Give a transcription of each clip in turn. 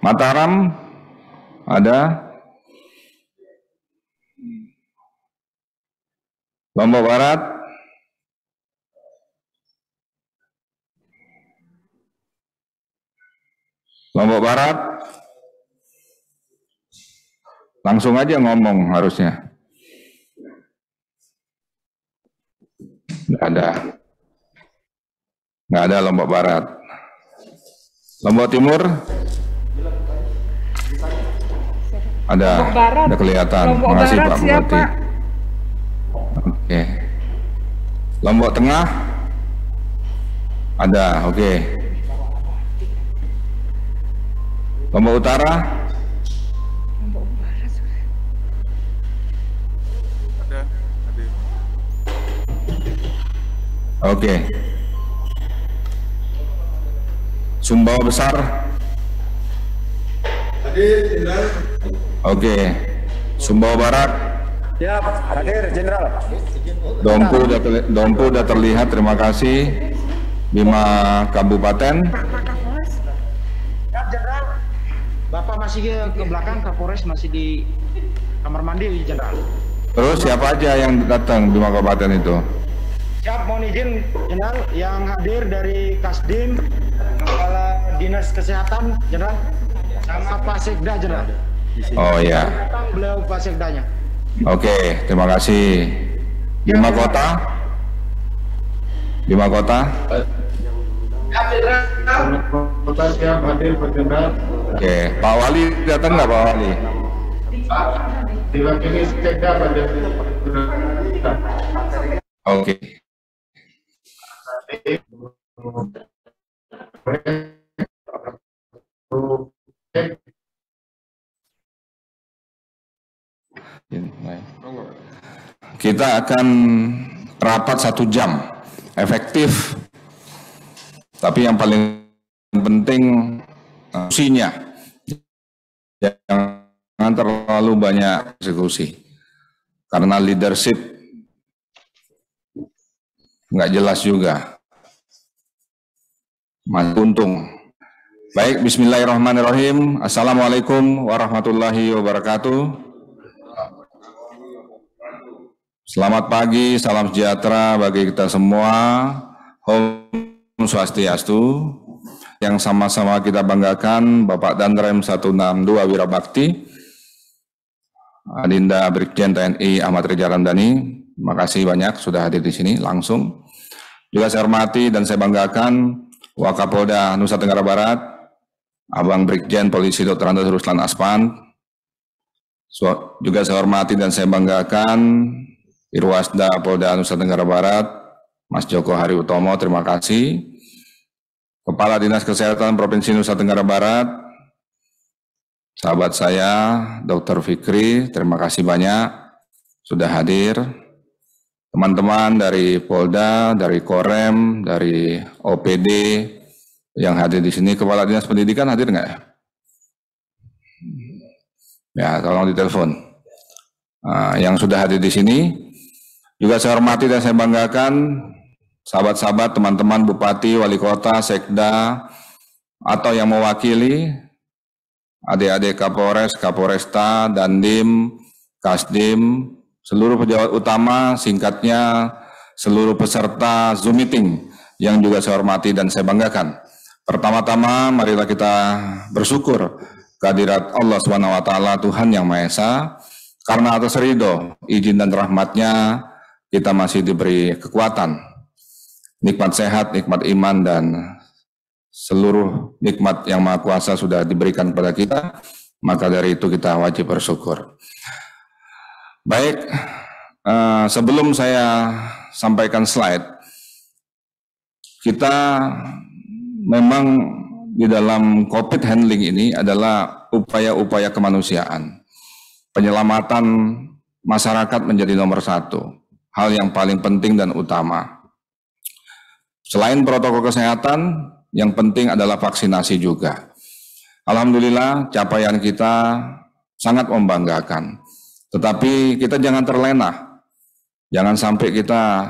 Mataram ada. Lombok Barat. Lombok Barat. Langsung aja ngomong harusnya. Nggak ada Lombok Barat. Lombok Timur ada, ada kelihatan. Lombok Makasih Barat Pak siapa? Bupati. Oke. Lombok Tengah ada, oke. Lombok Utara Lombok Barat. Ada. oke. Sumbawa Besar oke. Sumbawa Barat Siap, hadir Jenderal. Dompu udah terlihat, terima kasih. Bima Kabupaten Siap, Jenderal. Bapak masih ke belakang, Kapolres masih di kamar mandi, Jenderal. terus siapa aja yang datang Bima Kabupaten itu? Siap, mohon izin, Jenderal, yang hadir dari Kasdim, Kepala Dinas Kesehatan, Jenderal, sama Pak Sekda, Jenderal. Oh ya, Datang beliau Pak Sekdanya. oke, terima kasih. Bima Kota oke. Pak Wali datang nggak Pak Wali? Oke. Kita akan rapat 1 jam, efektif. Tapi yang paling penting diskusinya, jangan terlalu banyak diskusi, karena leadership nggak jelas juga. Mas untung. Baik, bismillahirrahmanirrahim. Assalamualaikum warahmatullahi wabarakatuh. Selamat pagi, salam sejahtera bagi kita semua. Om Swastiastu. Yang sama-sama kita banggakan Bapak Danrem 162 Wirabakti, Adinda Brigjen TNI Ahmad Reza Ramdhani. Terima kasih banyak sudah hadir di sini langsung. Juga saya hormati dan saya banggakan Wakapolda Nusa Tenggara Barat, Abang Brigjen Polisi Dr. Andes Ruslan Aspan. Juga saya hormati dan saya banggakan Irwasda Polda Nusa Tenggara Barat, Mas Joko Hari Utomo, terima kasih. Kepala Dinas Kesehatan Provinsi Nusa Tenggara Barat, sahabat saya Dr. Fikri, terima kasih banyak sudah hadir. Teman-teman dari Polda, dari Korem, dari OPD yang hadir di sini, Kepala Dinas Pendidikan hadir nggak ya? Ya, tolong ditelepon. Yang sudah hadir di sini, juga saya hormati dan saya banggakan sahabat-sahabat, teman-teman Bupati, Wali Kota, Sekda, atau yang mewakili adik-adik Kapolres, Kapolresta, Dandim, Kasdim, seluruh pejabat utama, singkatnya seluruh peserta Zoom meeting yang juga saya hormati dan saya banggakan. Pertama-tama marilah kita bersyukur kehadirat Allah SWT, Tuhan Yang Maha Esa, karena atas ridho, izin dan rahmatnya kita masih diberi kekuatan, nikmat sehat, nikmat iman, dan seluruh nikmat yang Maha Kuasa sudah diberikan kepada kita, maka dari itu kita wajib bersyukur. Baik, sebelum saya sampaikan slide, kita memang di dalam COVID handling ini adalah upaya-upaya kemanusiaan. Penyelamatan masyarakat menjadi nomor 1, hal yang paling penting dan utama. Selain protokol kesehatan, yang penting adalah vaksinasi juga. Alhamdulillah capaian kita sangat membanggakan. Tetapi kita jangan terlena, jangan sampai kita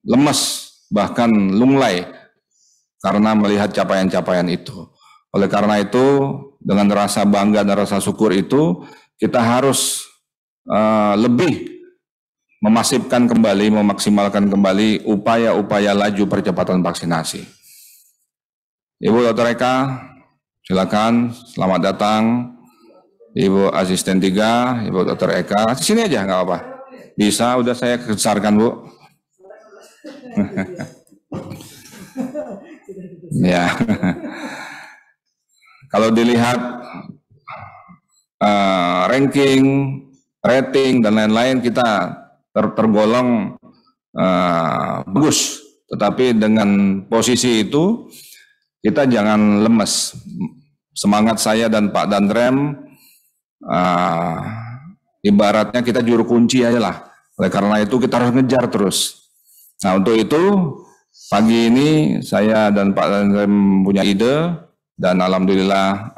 lemes, bahkan lunglai karena melihat capaian-capaian itu. Oleh karena itu, dengan rasa bangga dan rasa syukur itu, kita harus lebih memasifkan kembali, memaksimalkan kembali upaya-upaya laju percepatan vaksinasi. Ibu Dr. Eka, silakan, selamat datang. Ibu Asisten 3, Ibu Dr. Eka, sini aja nggak apa. Bisa, udah saya kesarkan Bu. Ya, kalau dilihat ranking, rating dan lain-lain kita tergolong bagus, tetapi dengan posisi itu kita jangan lemes. Semangat saya dan Pak Dandrem ibaratnya kita juru kunci aja lah. Oleh karena itu kita harus ngejar terus. Nah untuk itu pagi ini saya dan Pak Dandrem punya ide dan alhamdulillah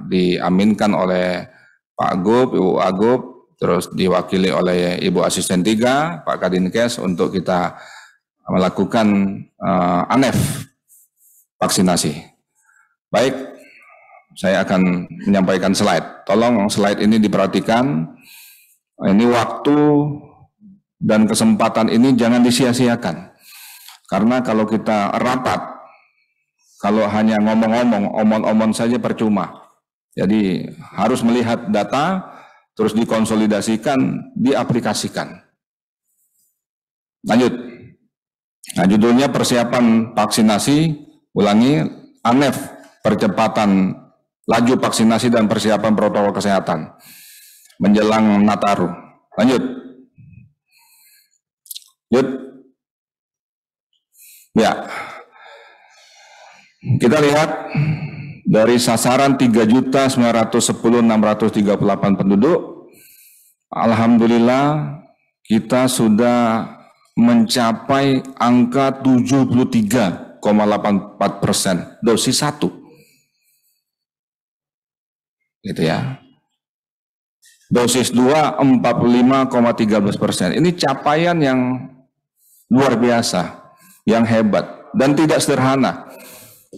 diaminkan oleh Pak Agub, Ibu Agub, terus diwakili oleh Ibu Asisten 3, Pak Kadinkes untuk kita melakukan ANEF vaksinasi. Baik, saya akan menyampaikan slide. Tolong slide ini diperhatikan. Ini waktu dan kesempatan ini jangan disia-siakan. Karena kalau kita rapat, kalau hanya ngomong-ngomong, omong-omong saja percuma. Jadi harus melihat data, terus dikonsolidasikan, diaplikasikan. Lanjut. Nah, judulnya persiapan vaksinasi, ulangi, ANEF, percepatan laju vaksinasi dan persiapan protokol kesehatan menjelang Nataru. Lanjut. Lanjut. Ya. Kita lihat dari sasaran 3.910.638 penduduk, alhamdulillah kita sudah mencapai angka 73,84% dosis 1. Gitu ya. Dosis 2 45,13%. Ini capaian yang luar biasa, yang hebat dan tidak sederhana.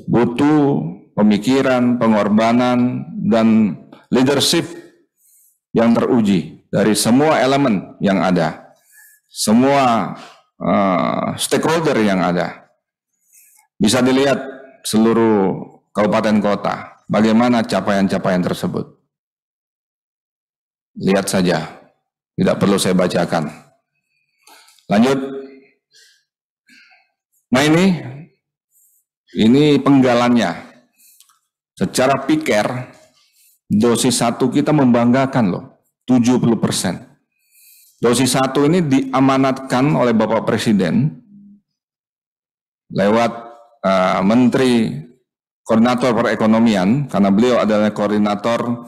Butuh pemikiran, pengorbanan, dan leadership yang teruji dari semua elemen yang ada, semua stakeholder yang ada. Bisa dilihat seluruh kabupaten kota, bagaimana capaian-capaian tersebut. Lihat saja, tidak perlu saya bacakan. Lanjut. Nah ini penggalannya. Secara piker, dosis 1 kita membanggakan loh, 70%. Dosis 1 ini diamanatkan oleh Bapak Presiden lewat Menteri Koordinator Perekonomian, karena beliau adalah koordinator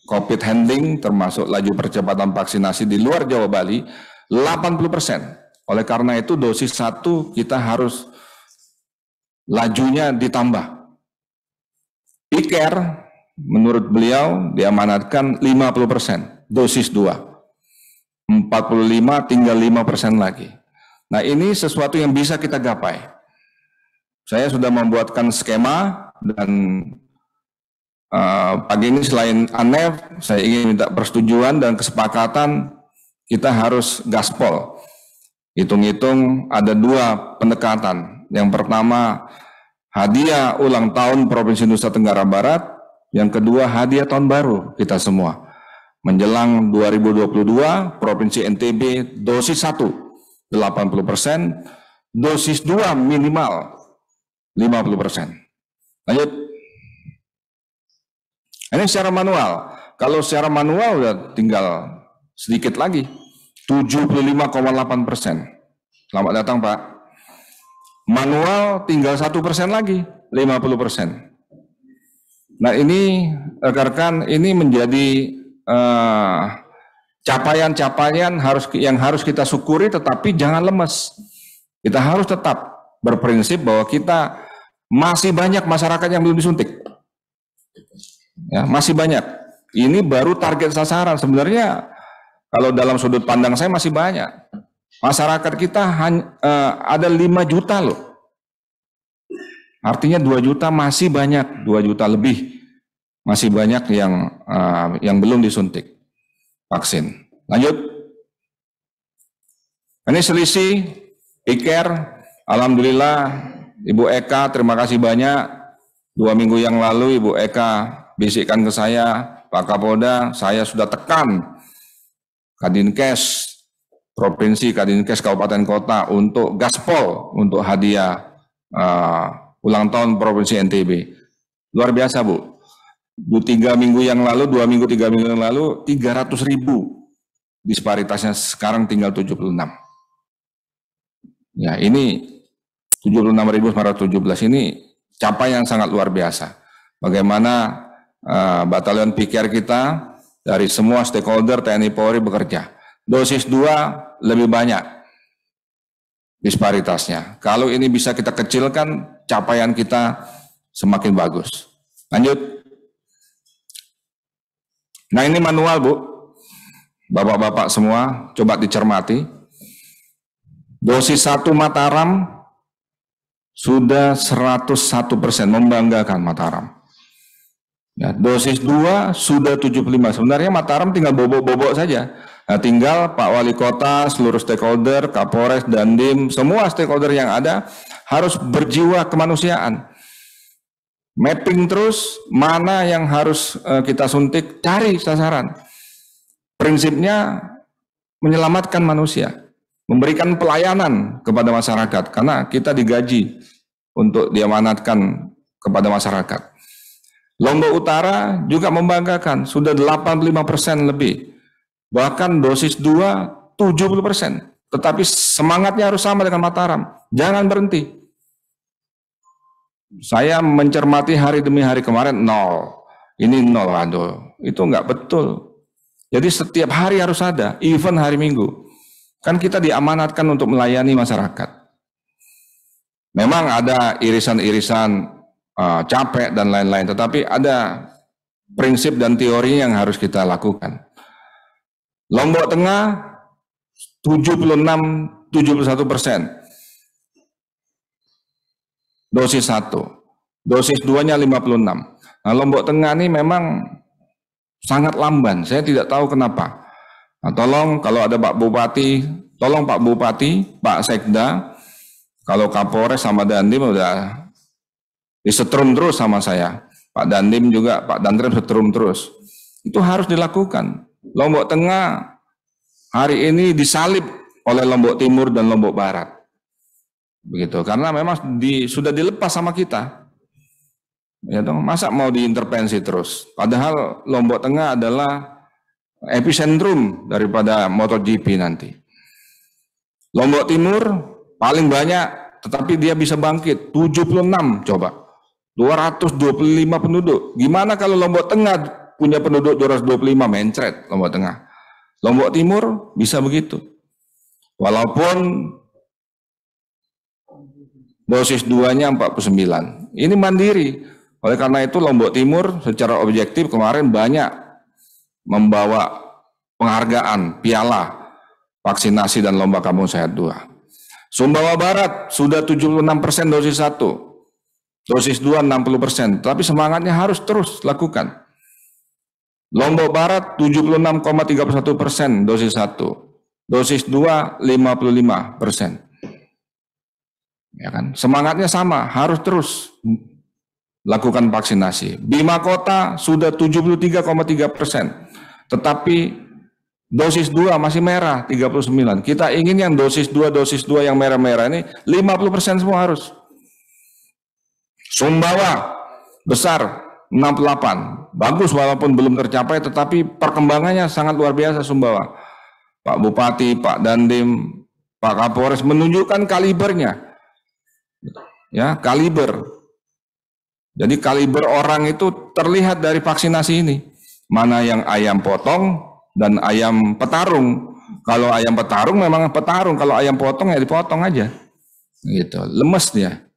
COVID handling, termasuk laju percepatan vaksinasi di luar Jawa Bali, 80%. Oleh karena itu dosis 1 kita harus lajunya ditambah. Piker, menurut beliau diamanatkan 50%, dosis 2. 45 tinggal 5% lagi. Nah ini sesuatu yang bisa kita gapai. Saya sudah membuatkan skema dan pagi ini selain ANEF, saya ingin minta persetujuan dan kesepakatan kita harus gaspol. Hitung-hitung ada 2 pendekatan. Yang pertama, hadiah ulang tahun Provinsi Nusa Tenggara Barat. Yang kedua, hadiah tahun baru kita semua. Menjelang 2022, Provinsi NTB dosis 1 80%, dosis 2 minimal 50%. Lanjut. Ini secara manual. Kalau secara manual udah tinggal sedikit lagi. 75,8%. Selamat datang Pak. Manual tinggal 1% lagi, 50%. Nah ini rekan-rekan, ini menjadi capaian-capaian yang harus kita syukuri, tetapi jangan lemes. Kita harus tetap berprinsip bahwa kita masih banyak masyarakat yang belum disuntik. Ya, masih banyak. Ini baru target sasaran. Sebenarnya kalau dalam sudut pandang saya masih banyak. Masyarakat kita ada 5 juta loh. Artinya 2 juta masih banyak, 2 juta lebih masih banyak yang belum disuntik vaksin. Lanjut. Ini selisih ICARE, alhamdulillah Ibu Eka terima kasih banyak. 2 minggu yang lalu Ibu Eka bisikkan ke saya, Pak Kapolda, saya sudah tekan Kadinkes Provinsi, Kadinkes Kabupaten Kota untuk gaspol, untuk hadiah ulang tahun Provinsi NTB. Luar biasa Bu. 3 minggu yang lalu, 2 minggu, 3 minggu yang lalu, 300.000 disparitasnya sekarang tinggal 76. Ya ini 76.917 ini capaian sangat luar biasa. Bagaimana batalion PKR kita dari semua stakeholder TNI Polri bekerja. Dosis 2 lebih banyak disparitasnya. Kalau ini bisa kita kecilkan, capaian kita semakin bagus. Lanjut. Nah ini manual Bu, Bapak-bapak semua coba dicermati. Dosis 1 Mataram sudah 101%, membanggakan Mataram. Ya, dosis 2 sudah 75%, sebenarnya Mataram tinggal bobok-bobok saja. Nah, tinggal Pak Wali Kota, seluruh stakeholder, Kapolres, Dandim, semua stakeholder yang ada harus berjiwa kemanusiaan. Mapping terus mana yang harus kita suntik, cari sasaran. Prinsipnya menyelamatkan manusia, memberikan pelayanan kepada masyarakat, karena kita digaji untuk diamanatkan kepada masyarakat. Lombok Utara juga membanggakan, sudah 85% lebih. Bahkan dosis 2, 70%. Tetapi semangatnya harus sama dengan Mataram, jangan berhenti. Saya mencermati hari demi hari kemarin 0, ini 0, aduh, itu enggak betul. Jadi setiap hari harus ada, even hari Minggu. Kan kita diamanatkan untuk melayani masyarakat. Memang ada irisan-irisan capek dan lain-lain, tetapi ada prinsip dan teori yang harus kita lakukan. Lombok Tengah 76-71%. Dosis 1, dosis 2-nya 56. Nah, Lombok Tengah ini memang sangat lamban, saya tidak tahu kenapa. Nah, tolong kalau ada Pak Bupati, tolong Pak Bupati, Pak Sekda, kalau Kapolres sama Dandim udah disetrum terus sama saya, Pak Dandim juga, Pak Danrem setrum terus. Itu harus dilakukan. Lombok Tengah hari ini disalib oleh Lombok Timur dan Lombok Barat. Begitu, karena memang sudah dilepas sama kita. Ya dong, masa mau diintervensi terus? Padahal Lombok Tengah adalah epicentrum daripada MotoGP nanti. Lombok Timur paling banyak, tetapi dia bisa bangkit 76 coba. 225 penduduk. Gimana kalau Lombok Tengah punya penduduk 225, mencret Lombok Tengah. Lombok Timur bisa begitu. Walaupun dosis 2-nya 49. Ini mandiri. Oleh karena itu Lombok Timur secara objektif kemarin banyak membawa penghargaan, piala vaksinasi dan lomba kampung sehat 2. Sumbawa Barat sudah 76% dosis 1. Dosis 2 60%. Tapi semangatnya harus terus lakukan. Lombok Barat 76,31% dosis 1. Dosis 2 55%. Ya kan? Semangatnya sama, harus terus lakukan vaksinasi. Bima Kota sudah 73,3%, tetapi dosis 2 masih merah 39. Kita ingin yang dosis 2 yang merah-merah ini 50% semua harus. Sumbawa besar 68, bagus walaupun belum tercapai, tetapi perkembangannya sangat luar biasa Sumbawa. Pak Bupati, Pak Dandim, Pak Kapolres menunjukkan kalibernya. Ya, kaliber. Jadi kaliber orang itu terlihat dari vaksinasi ini. Mana yang ayam potong dan ayam petarung. Kalau ayam petarung memang petarung, kalau ayam potong ya dipotong aja. Gitu, lemes dia.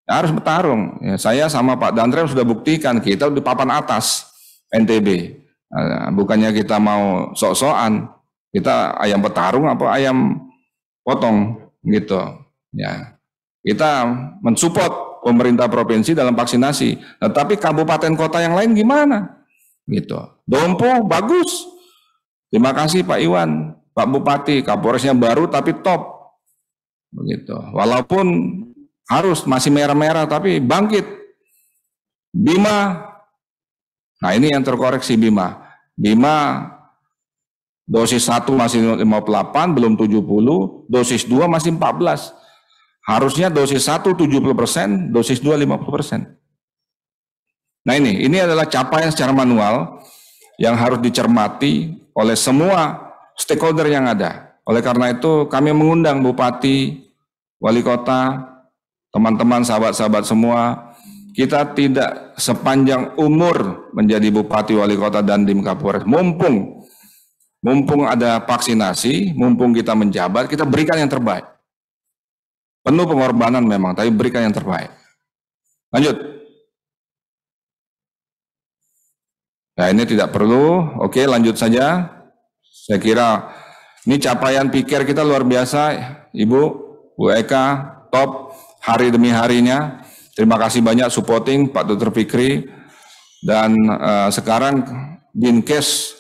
Harus petarung. Ya, saya sama Pak Danrem sudah buktikan kita di papan atas NTB. Bukannya kita mau sok-sokan. Kita ayam petarung apa ayam potong gitu. Ya. Kita mensupport pemerintah provinsi dalam vaksinasi. Nah, tapi kabupaten kota yang lain gimana? Gitu. Dompu bagus. Terima kasih Pak Iwan, Pak Bupati, Kapolresnya baru tapi top. Begitu. Walaupun harus masih merah-merah tapi bangkit. Bima, nah ini yang terkoreksi Bima. Bima dosis 1 masih 58, belum 70, dosis 2 masih 14. Harusnya dosis 1 70%, dosis 2 50%. Nah ini adalah capaian secara manual yang harus dicermati oleh semua stakeholder yang ada. Oleh karena itu kami mengundang Bupati, Wali Kota, teman-teman, sahabat-sahabat semua, kita tidak sepanjang umur menjadi Bupati, Wali Kota, dan Dandim Kapolres. Mumpung ada vaksinasi, mumpung kita menjabat, kita berikan yang terbaik. Penuh pengorbanan memang, tapi berikan yang terbaik. Lanjut. Nah ini tidak perlu, oke lanjut saja. Saya kira ini capaian pikir kita luar biasa, Ibu, Bu Eka, top, hari demi harinya. Terima kasih banyak supporting Pak Dr. Fikri. Dan sekarang Dinkes,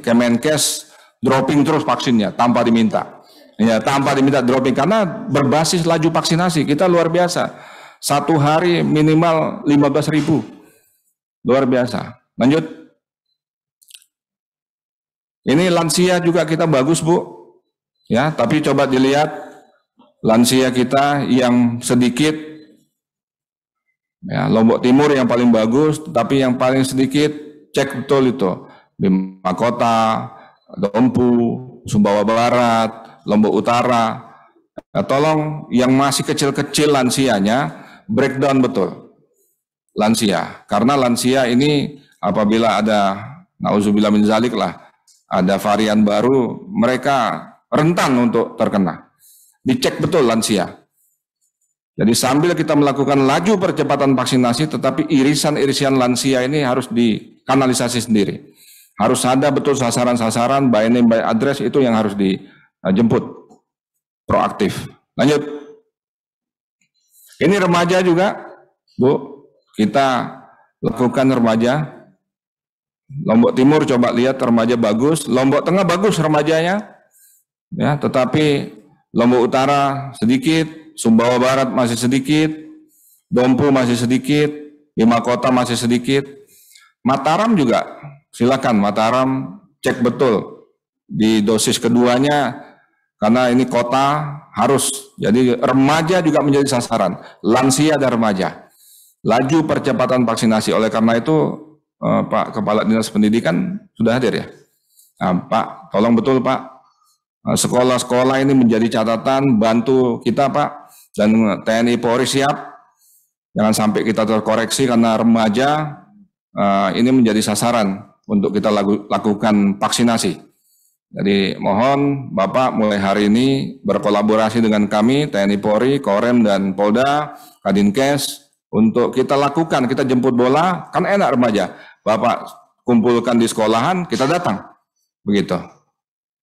Kemenkes dropping terus vaksinnya tanpa diminta. Ya, tanpa diminta dropping karena berbasis laju vaksinasi kita luar biasa. Satu hari minimal 15.000. Luar biasa. Lanjut. Ini lansia juga kita bagus, Bu. Ya, tapi coba dilihat lansia kita yang sedikit. Ya, Lombok Timur yang paling bagus, tapi yang paling sedikit cek betul itu. Bima Kota, Dompu, Sumbawa Barat, Lombok Utara. Nah, tolong yang masih kecil-kecil lansianya breakdown betul. Lansia, karena lansia ini apabila ada nauzubillah min zalik lah, ada varian baru, mereka rentan untuk terkena. Dicek betul lansia. Jadi sambil kita melakukan laju percepatan vaksinasi, tetapi irisan-irisan lansia ini harus dikanalisasi sendiri. Harus ada betul sasaran-sasaran, by name, by address, itu yang harus dijemput. Proaktif. Lanjut. Ini remaja juga, Bu. Kita lakukan remaja. Lombok Timur coba lihat remaja bagus, Lombok Tengah bagus remajanya, ya. Tetapi Lombok Utara sedikit, Sumbawa Barat masih sedikit, Dompu masih sedikit, Bima Kota masih sedikit, Mataram juga silakan Mataram cek betul di dosis keduanya karena ini kota harus. Jadi remaja juga menjadi sasaran, lansia dan remaja. Laju percepatan vaksinasi. Oleh karena itu Pak Kepala Dinas Pendidikan sudah hadir ya. Nah, Pak, tolong betul Pak, sekolah-sekolah ini menjadi catatan, bantu kita Pak, dan TNI Polri siap. Jangan sampai kita terkoreksi karena remaja ini menjadi sasaran untuk kita lakukan vaksinasi. Jadi mohon Bapak mulai hari ini berkolaborasi dengan kami, TNI Polri, Korem, dan Polda, Kadinkes, untuk kita lakukan, kita jemput bola, kan enak remaja. Bapak kumpulkan di sekolahan, kita datang. Begitu.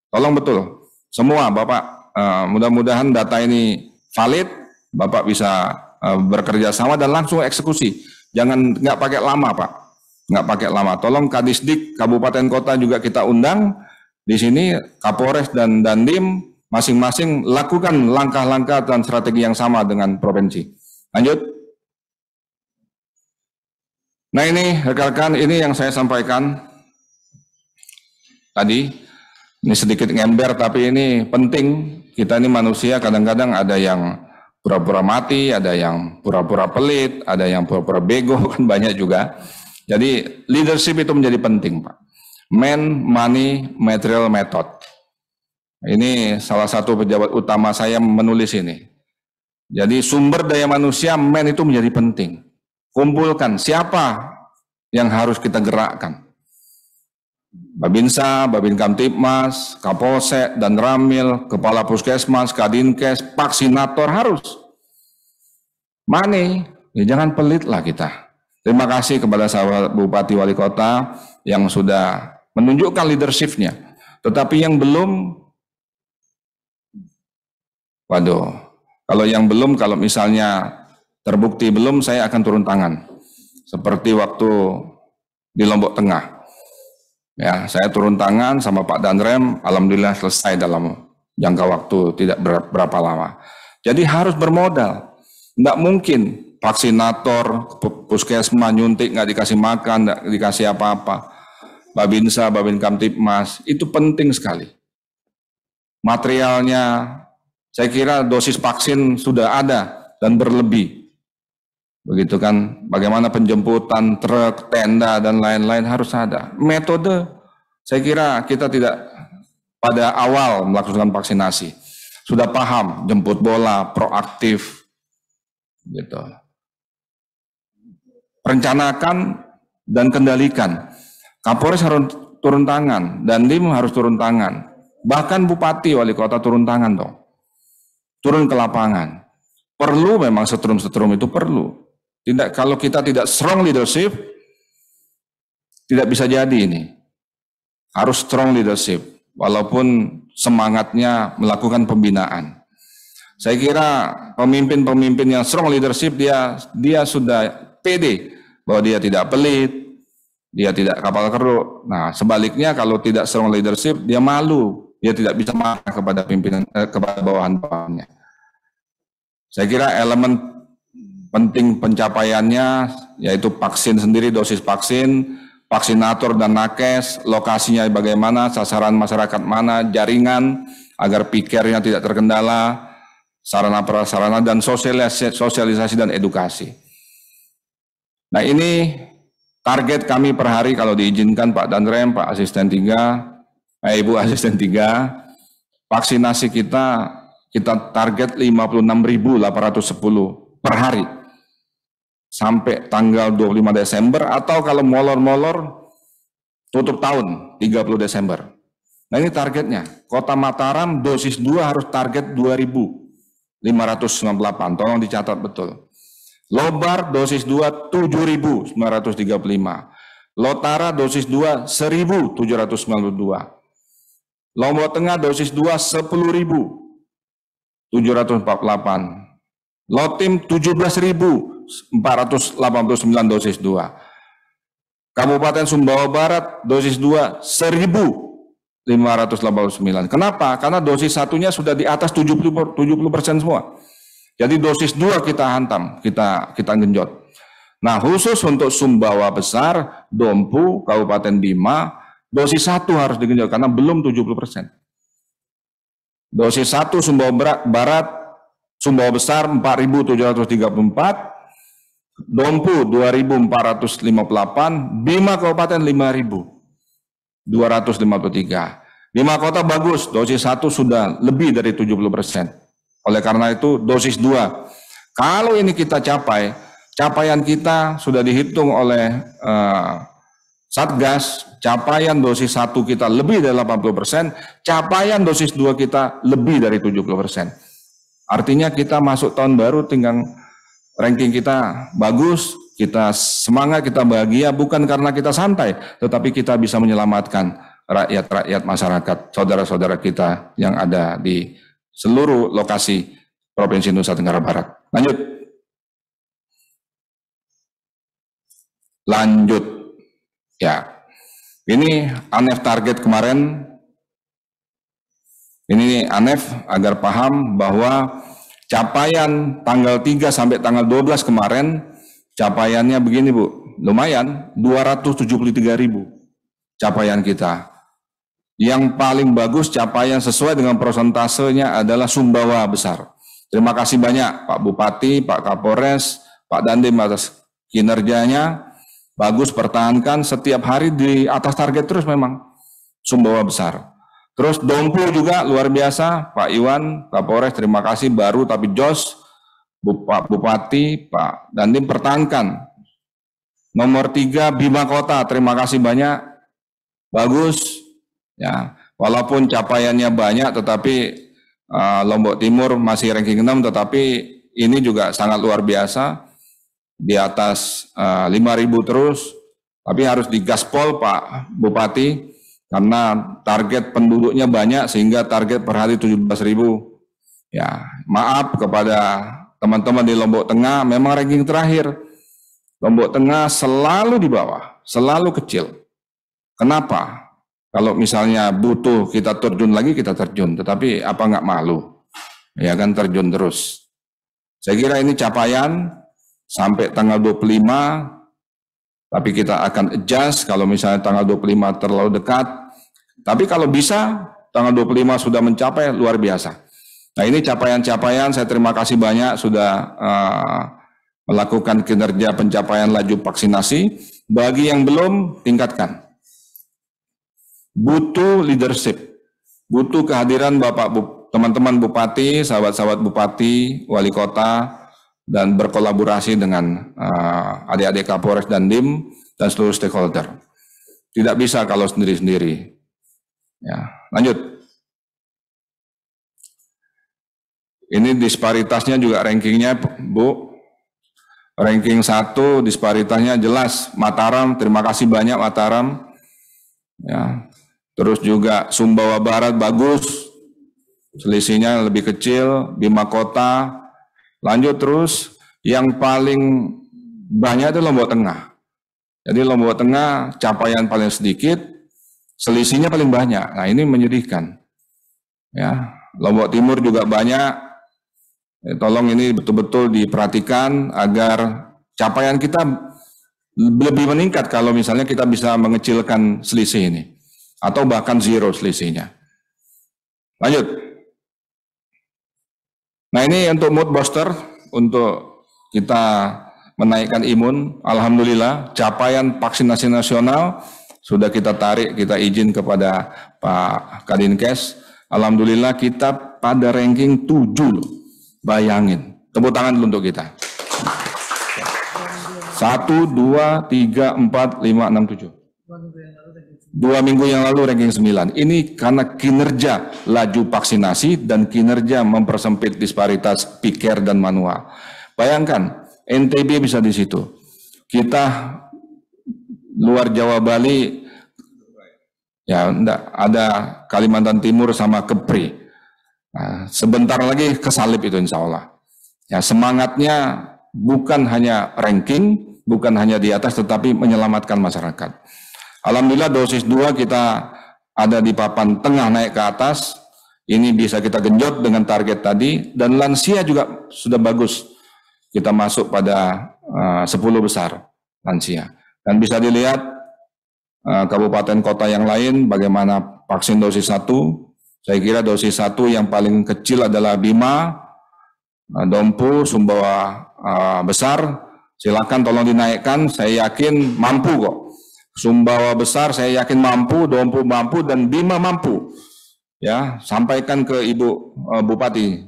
Tolong betul. Semua Bapak, mudah-mudahan data ini valid, Bapak bisa bekerja sama dan langsung eksekusi. Jangan nggak pakai lama Pak. Nggak pakai lama. Tolong Kadisdik, Kabupaten Kota juga kita undang. Di sini Kapolres dan Dandim masing-masing lakukan langkah-langkah dan strategi yang sama dengan provinsi. Lanjut. Nah ini rekan-rekan, ini yang saya sampaikan tadi, ini sedikit ngember tapi ini penting. Kita ini manusia kadang-kadang ada yang pura-pura mati, ada yang pura-pura pelit, ada yang pura-pura bego, kan banyak juga. Jadi leadership itu menjadi penting Pak. Man, money, material, method. Ini salah satu pejabat utama saya menulis ini. Jadi sumber daya manusia, man itu menjadi penting. Kumpulkan siapa yang harus kita gerakkan. Babinsa, Babin Kamtipmas, Kapolsek, dan Ramil, Kepala Puskesmas, Kadinkes, vaksinator harus. Money, ya jangan pelit lah kita. Terima kasih kepada sahabat Bupati Wali Kota yang sudah menunjukkan leadership-nya. Tetapi yang belum, waduh, kalau yang belum, kalau misalnya Terbukti belum, saya akan turun tangan. Seperti waktu di Lombok Tengah. Ya, saya turun tangan sama Pak Danrem, alhamdulillah selesai dalam jangka waktu tidak berapa lama. Jadi harus bermodal. Nggak mungkin vaksinator, puskesmas nyuntik nggak dikasih makan, nggak dikasih apa-apa. Babinsa, Babin Kamtipmas, itu penting sekali. Materialnya, saya kira dosis vaksin sudah ada dan berlebih. Begitu kan, bagaimana penjemputan, truk, tenda, dan lain-lain harus ada. Metode, saya kira kita tidak pada awal melakukan vaksinasi. Sudah paham, jemput bola, proaktif. Gitu. Rencanakan dan kendalikan. Kapolres harus turun tangan, Dandim harus turun tangan. Bahkan bupati, wali kota turun tangan dong. Turun ke lapangan. Perlu memang setrum-setrum itu perlu. Tidak, kalau kita tidak strong leadership, tidak bisa jadi ini. Harus strong leadership, walaupun semangatnya melakukan pembinaan. Saya kira pemimpin-pemimpin yang strong leadership, dia sudah pede bahwa dia tidak pelit, dia tidak kapal keruk. Nah, sebaliknya kalau tidak strong leadership, dia malu, dia tidak bisa marah kepada pimpinan, kepada bawahan-bawahannya. Saya kira elemen penting pencapaiannya yaitu vaksin sendiri, dosis vaksin, vaksinator dan nakes, lokasinya bagaimana, sasaran masyarakat mana, jaringan agar pikirnya tidak terkendala, sarana prasarana dan sosialisasi dan edukasi. Nah, ini target kami per hari kalau diizinkan Pak Danrem, Pak Asisten 3, Ibu Asisten 3, vaksinasi kita target 56.810 per hari. Sampai tanggal 25 Desember atau kalau molor-molor tutup tahun 30 Desember. Nah, ini targetnya. Kota Mataram dosis 2 harus target 2.598. Tolong dicatat betul. Lobar dosis 2 7.935. Lotara dosis 2 1.792. Lombok Tengah dosis 2 10.748. Lotim 17.489 dosis 2. Kabupaten Sumbawa Barat dosis 2 1.589. Kenapa? Karena dosis satunya sudah di atas 70% semua. Jadi dosis 2 kita hantam, kita genjot. Nah, khusus untuk Sumbawa Besar, Dompu, Kabupaten Bima, dosis 1 harus digenjot karena belum 70%. Dosis 1 Sumbawa Barat, Sumbawa Besar 4.734, Dompu 2.458, Bima Kabupaten 5.253. Bima Kota bagus, dosis 1 sudah lebih dari 70%. Oleh karena itu dosis 2. Kalau ini kita capai, capaian kita sudah dihitung oleh Satgas, capaian dosis 1 kita lebih dari 80%, capaian dosis 2 kita lebih dari 70%. Artinya kita masuk tahun baru tinggal ranking kita bagus, kita semangat, kita bahagia, bukan karena kita santai, tetapi kita bisa menyelamatkan rakyat-rakyat masyarakat, saudara-saudara kita yang ada di seluruh lokasi Provinsi Nusa Tenggara Barat. Lanjut. Ya, ini ANEF target kemarin. Ini ANEF agar paham bahwa capaian tanggal 3 sampai tanggal 12 kemarin, capaiannya begini Bu, lumayan, 273.000 capaian kita. Yang paling bagus capaian sesuai dengan persentasenya adalah Sumbawa Besar. Terima kasih banyak Pak Bupati, Pak Kapolres, Pak Dandim atas kinerjanya, bagus, pertahankan setiap hari di atas target terus memang, Sumbawa Besar. Terus Dompu juga luar biasa, Pak Iwan, Kapolres, terima kasih, baru tapi jos, Pak Bupati, Pak Dandim pertahankan. Nomor 3 Bima Kota, terima kasih banyak, bagus, ya. Walaupun capaiannya banyak, tetapi Lombok Timur masih ranking 6, tetapi ini juga sangat luar biasa, di atas 5.000 terus, tapi harus digaspol Pak Bupati, karena target penduduknya banyak sehingga target per hari 17.000. Ya, maaf kepada teman-teman di Lombok Tengah memang ranking terakhir. Lombok Tengah selalu di bawah, selalu kecil. Kenapa? Kalau misalnya butuh kita terjun lagi, kita terjun. Tetapi apa nggak malu? Ya kan, terjun terus. Saya kira ini capaian sampai tanggal 25, tapi kita akan adjust kalau misalnya tanggal 25 terlalu dekat. Tapi kalau bisa, tanggal 25 sudah mencapai, luar biasa. Nah, ini capaian-capaian, saya terima kasih banyak sudah melakukan kinerja pencapaian laju vaksinasi. Bagi yang belum, tingkatkan. Butuh leadership, butuh kehadiran teman-teman bupati, sahabat-sahabat bupati, wali kota, dan berkolaborasi dengan adik-adik Kapolres dan Dim, dan seluruh stakeholder. Tidak bisa kalau sendiri-sendiri. Ya, lanjut. Ini disparitasnya juga rankingnya, Bu. Ranking 1 disparitasnya jelas. Mataram, terima kasih banyak Mataram. Ya. Terus juga Sumbawa Barat bagus. Selisihnya lebih kecil. Bima Kota. Lanjut terus. Yang paling banyak itu Lombok Tengah. Jadi Lombok Tengah capaian paling sedikit. Selisihnya paling banyak. Nah, ini menyedihkan. Ya. Lombok Timur juga banyak. Tolong ini betul-betul diperhatikan agar capaian kita lebih meningkat kalau misalnya kita bisa mengecilkan selisih ini. Atau bahkan zero selisihnya. Lanjut. Nah, ini untuk mood booster, untuk kita menaikkan imun. Alhamdulillah, capaian vaksinasi nasional sudah kita tarik, kita izin kepada Pak Kadinkes. Alhamdulillah kita pada ranking 7 loh. Bayangin, tepuk tangan dulu untuk kita. 1, 2, 3, 4, 5, 6, 7. 2 minggu yang lalu ranking 9. Ini karena kinerja laju vaksinasi dan kinerja mempersempit disparitas piker dan manual. Bayangkan, NTB bisa di situ. Kita luar Jawa Bali, ya enggak, ada Kalimantan Timur sama Kepri. Nah, sebentar lagi kesalip itu insya Allah. Ya, semangatnya bukan hanya ranking, bukan hanya di atas, tetapi menyelamatkan masyarakat. Alhamdulillah dosis 2 kita ada di papan tengah naik ke atas. Ini bisa kita genjot dengan target tadi. Dan lansia juga sudah bagus. Kita masuk pada 10 besar lansia. Dan bisa dilihat kabupaten kota yang lain bagaimana vaksin dosis 1. Saya kira dosis 1 yang paling kecil adalah Bima, Dompu, Sumbawa besar. Silakan tolong dinaikkan, saya yakin mampu kok. Sumbawa besar saya yakin mampu, Dompu mampu, dan Bima mampu. Ya, sampaikan ke Ibu Bupati,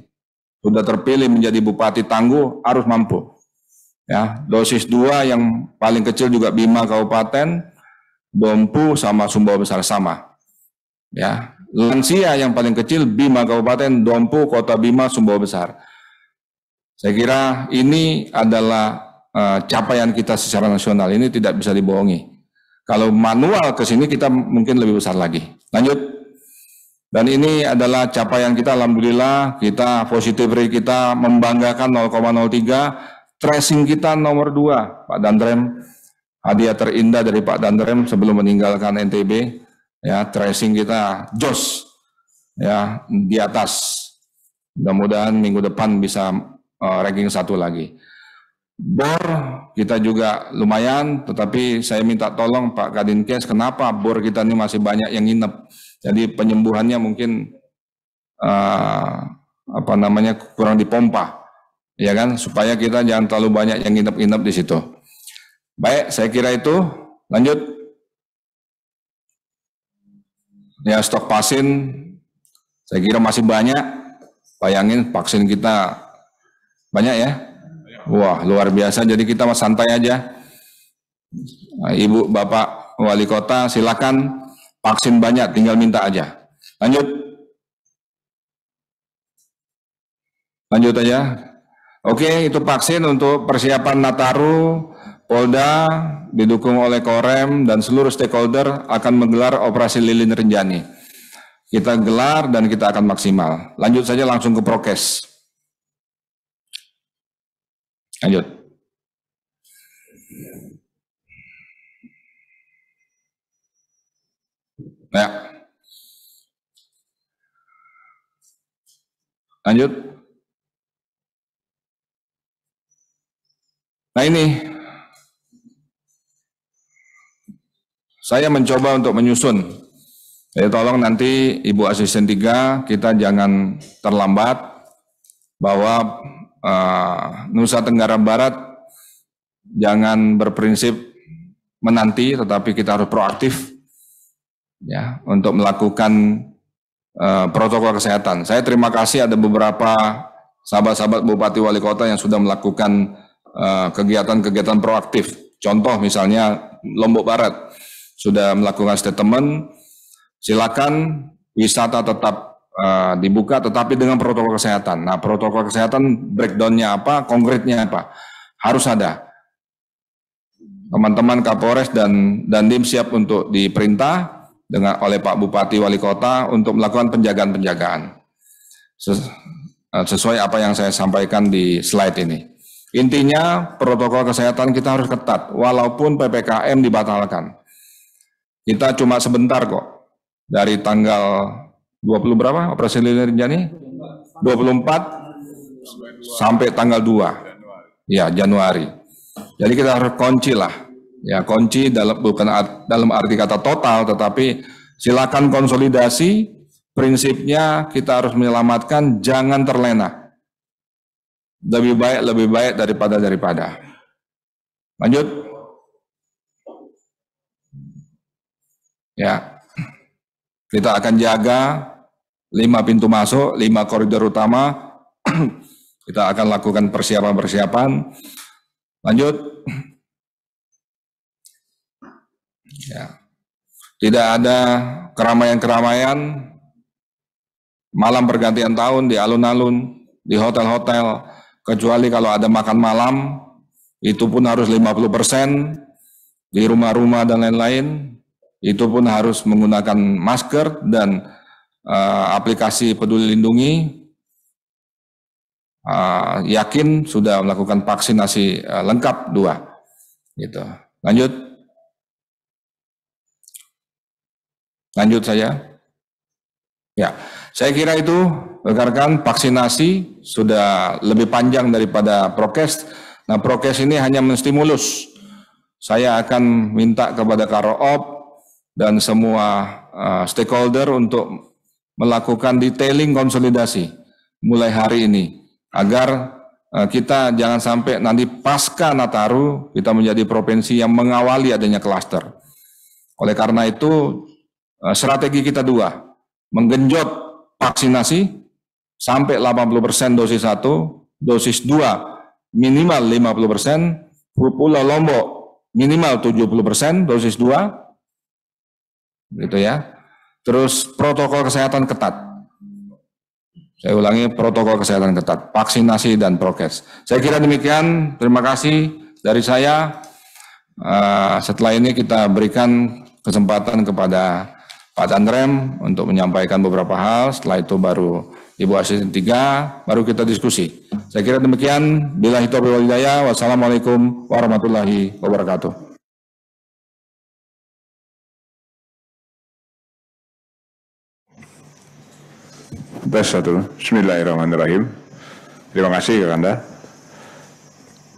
sudah terpilih menjadi Bupati Tangguh, harus mampu. Ya, dosis 2 yang paling kecil juga Bima Kabupaten, Dompu sama Sumbawa besar sama. Ya. Lansia yang paling kecil Bima Kabupaten, Dompu, Kota Bima, Sumbawa besar. Saya kira ini adalah capaian kita secara nasional. Ini tidak bisa dibohongi. Kalau manual ke sini kita mungkin lebih besar lagi. Lanjut. Dan ini adalah capaian kita, alhamdulillah. Kita positif rate kita membanggakan 0,03. Tracing kita nomor 2, Pak Dandrem. Hadiah terindah dari Pak Dandrem sebelum meninggalkan NTB. Ya, tracing kita jos, ya, di atas. Mudah-mudahan minggu depan bisa ranking 1 lagi. Bor kita juga lumayan, tetapi saya minta tolong Pak Kadinkes, kenapa bor kita ini masih banyak yang nginep? Jadi penyembuhannya mungkin kurang dipompa, ya kan? Supaya kita jangan terlalu banyak yang nginep-nginep di situ. Baik, saya kira itu. Lanjut. Ya, stok vaksin saya kira masih banyak. Bayangin vaksin kita banyak ya. Wah, luar biasa. Jadi kita santai aja. Ibu, Bapak, Wali Kota, silakan vaksin banyak, tinggal minta aja. Lanjut. Lanjut aja. Oke, itu vaksin untuk persiapan Nataru. Polda didukung oleh Korem dan seluruh stakeholder akan menggelar operasi Lilin Renjani. Kita gelar dan kita akan maksimal. Lanjut saja langsung ke prokes. Lanjut. Ya. Lanjut. Nah ini, saya mencoba untuk menyusun. Jadi tolong nanti Ibu Asisten 3, kita jangan terlambat bahwa Nusa Tenggara Barat jangan berprinsip menanti, tetapi kita harus proaktif ya untuk melakukan protokol kesehatan. Saya terima kasih ada beberapa sahabat-sahabat Bupati Wali Kota yang sudah melakukan kegiatan-kegiatan proaktif. Contoh misalnya Lombok Barat sudah melakukan statement, silakan wisata tetap dibuka tetapi dengan protokol kesehatan. Nah, protokol kesehatan breakdown-nya apa, konkretnya apa, harus ada. Teman-teman Kapolres dan Dandim siap untuk diperintah oleh Pak Bupati Wali Kota untuk melakukan penjagaan-penjagaan sesuai apa yang saya sampaikan di slide ini. Intinya protokol kesehatan kita harus ketat walaupun PPKM dibatalkan. Kita cuma sebentar kok, dari tanggal 20 berapa operasi Rinjani? 24 sampai tanggal 2 ya Januari. Jadi kita harus kunci lah, ya kunci bukan dalam arti kata total, tetapi silakan konsolidasi. Prinsipnya kita harus menyelamatkan, jangan terlena. Lebih baik daripada. Lanjut. Ya, kita akan jaga 5 pintu masuk, 5 koridor utama. Kita akan lakukan persiapan-persiapan. Lanjut. Ya. Tidak ada keramaian-keramaian malam pergantian tahun di alun-alun, di hotel-hotel, kecuali kalau ada makan malam, itu pun harus 50%, di rumah-rumah dan lain-lain, itu pun harus menggunakan masker dan aplikasi Peduli Lindungi, yakin sudah melakukan vaksinasi lengkap 2. Gitu. Lanjut saya. Ya, saya kira itu rekan-rekan, vaksinasi sudah lebih panjang daripada prokes. Nah, prokes ini hanya menstimulus. Saya akan minta kepada Karo-op dan semua stakeholder untuk melakukan detailing konsolidasi mulai hari ini, agar kita jangan sampai nanti pasca Nataru kita menjadi provinsi yang mengawali adanya klaster. Oleh karena itu, strategi kita 2, menggenjot vaksinasi sampai 80% dosis 1, dosis 2 minimal 50%, Pulau Lombok minimal 70% dosis 2, gitu ya. Terus protokol kesehatan ketat. Saya ulangi, protokol kesehatan ketat, vaksinasi dan prokes. Saya kira demikian, terima kasih dari saya. Setelah ini kita berikan kesempatan kepada Pak Dandrem untuk menyampaikan beberapa hal, setelah itu baru Ibu Asisten 3, baru kita diskusi. Saya kira demikian, billahi taufiq wal hidayah, wassalamualaikum warahmatullahi wabarakatuh. Bismillahirrahmanirrahim. Terima kasih Kakanda.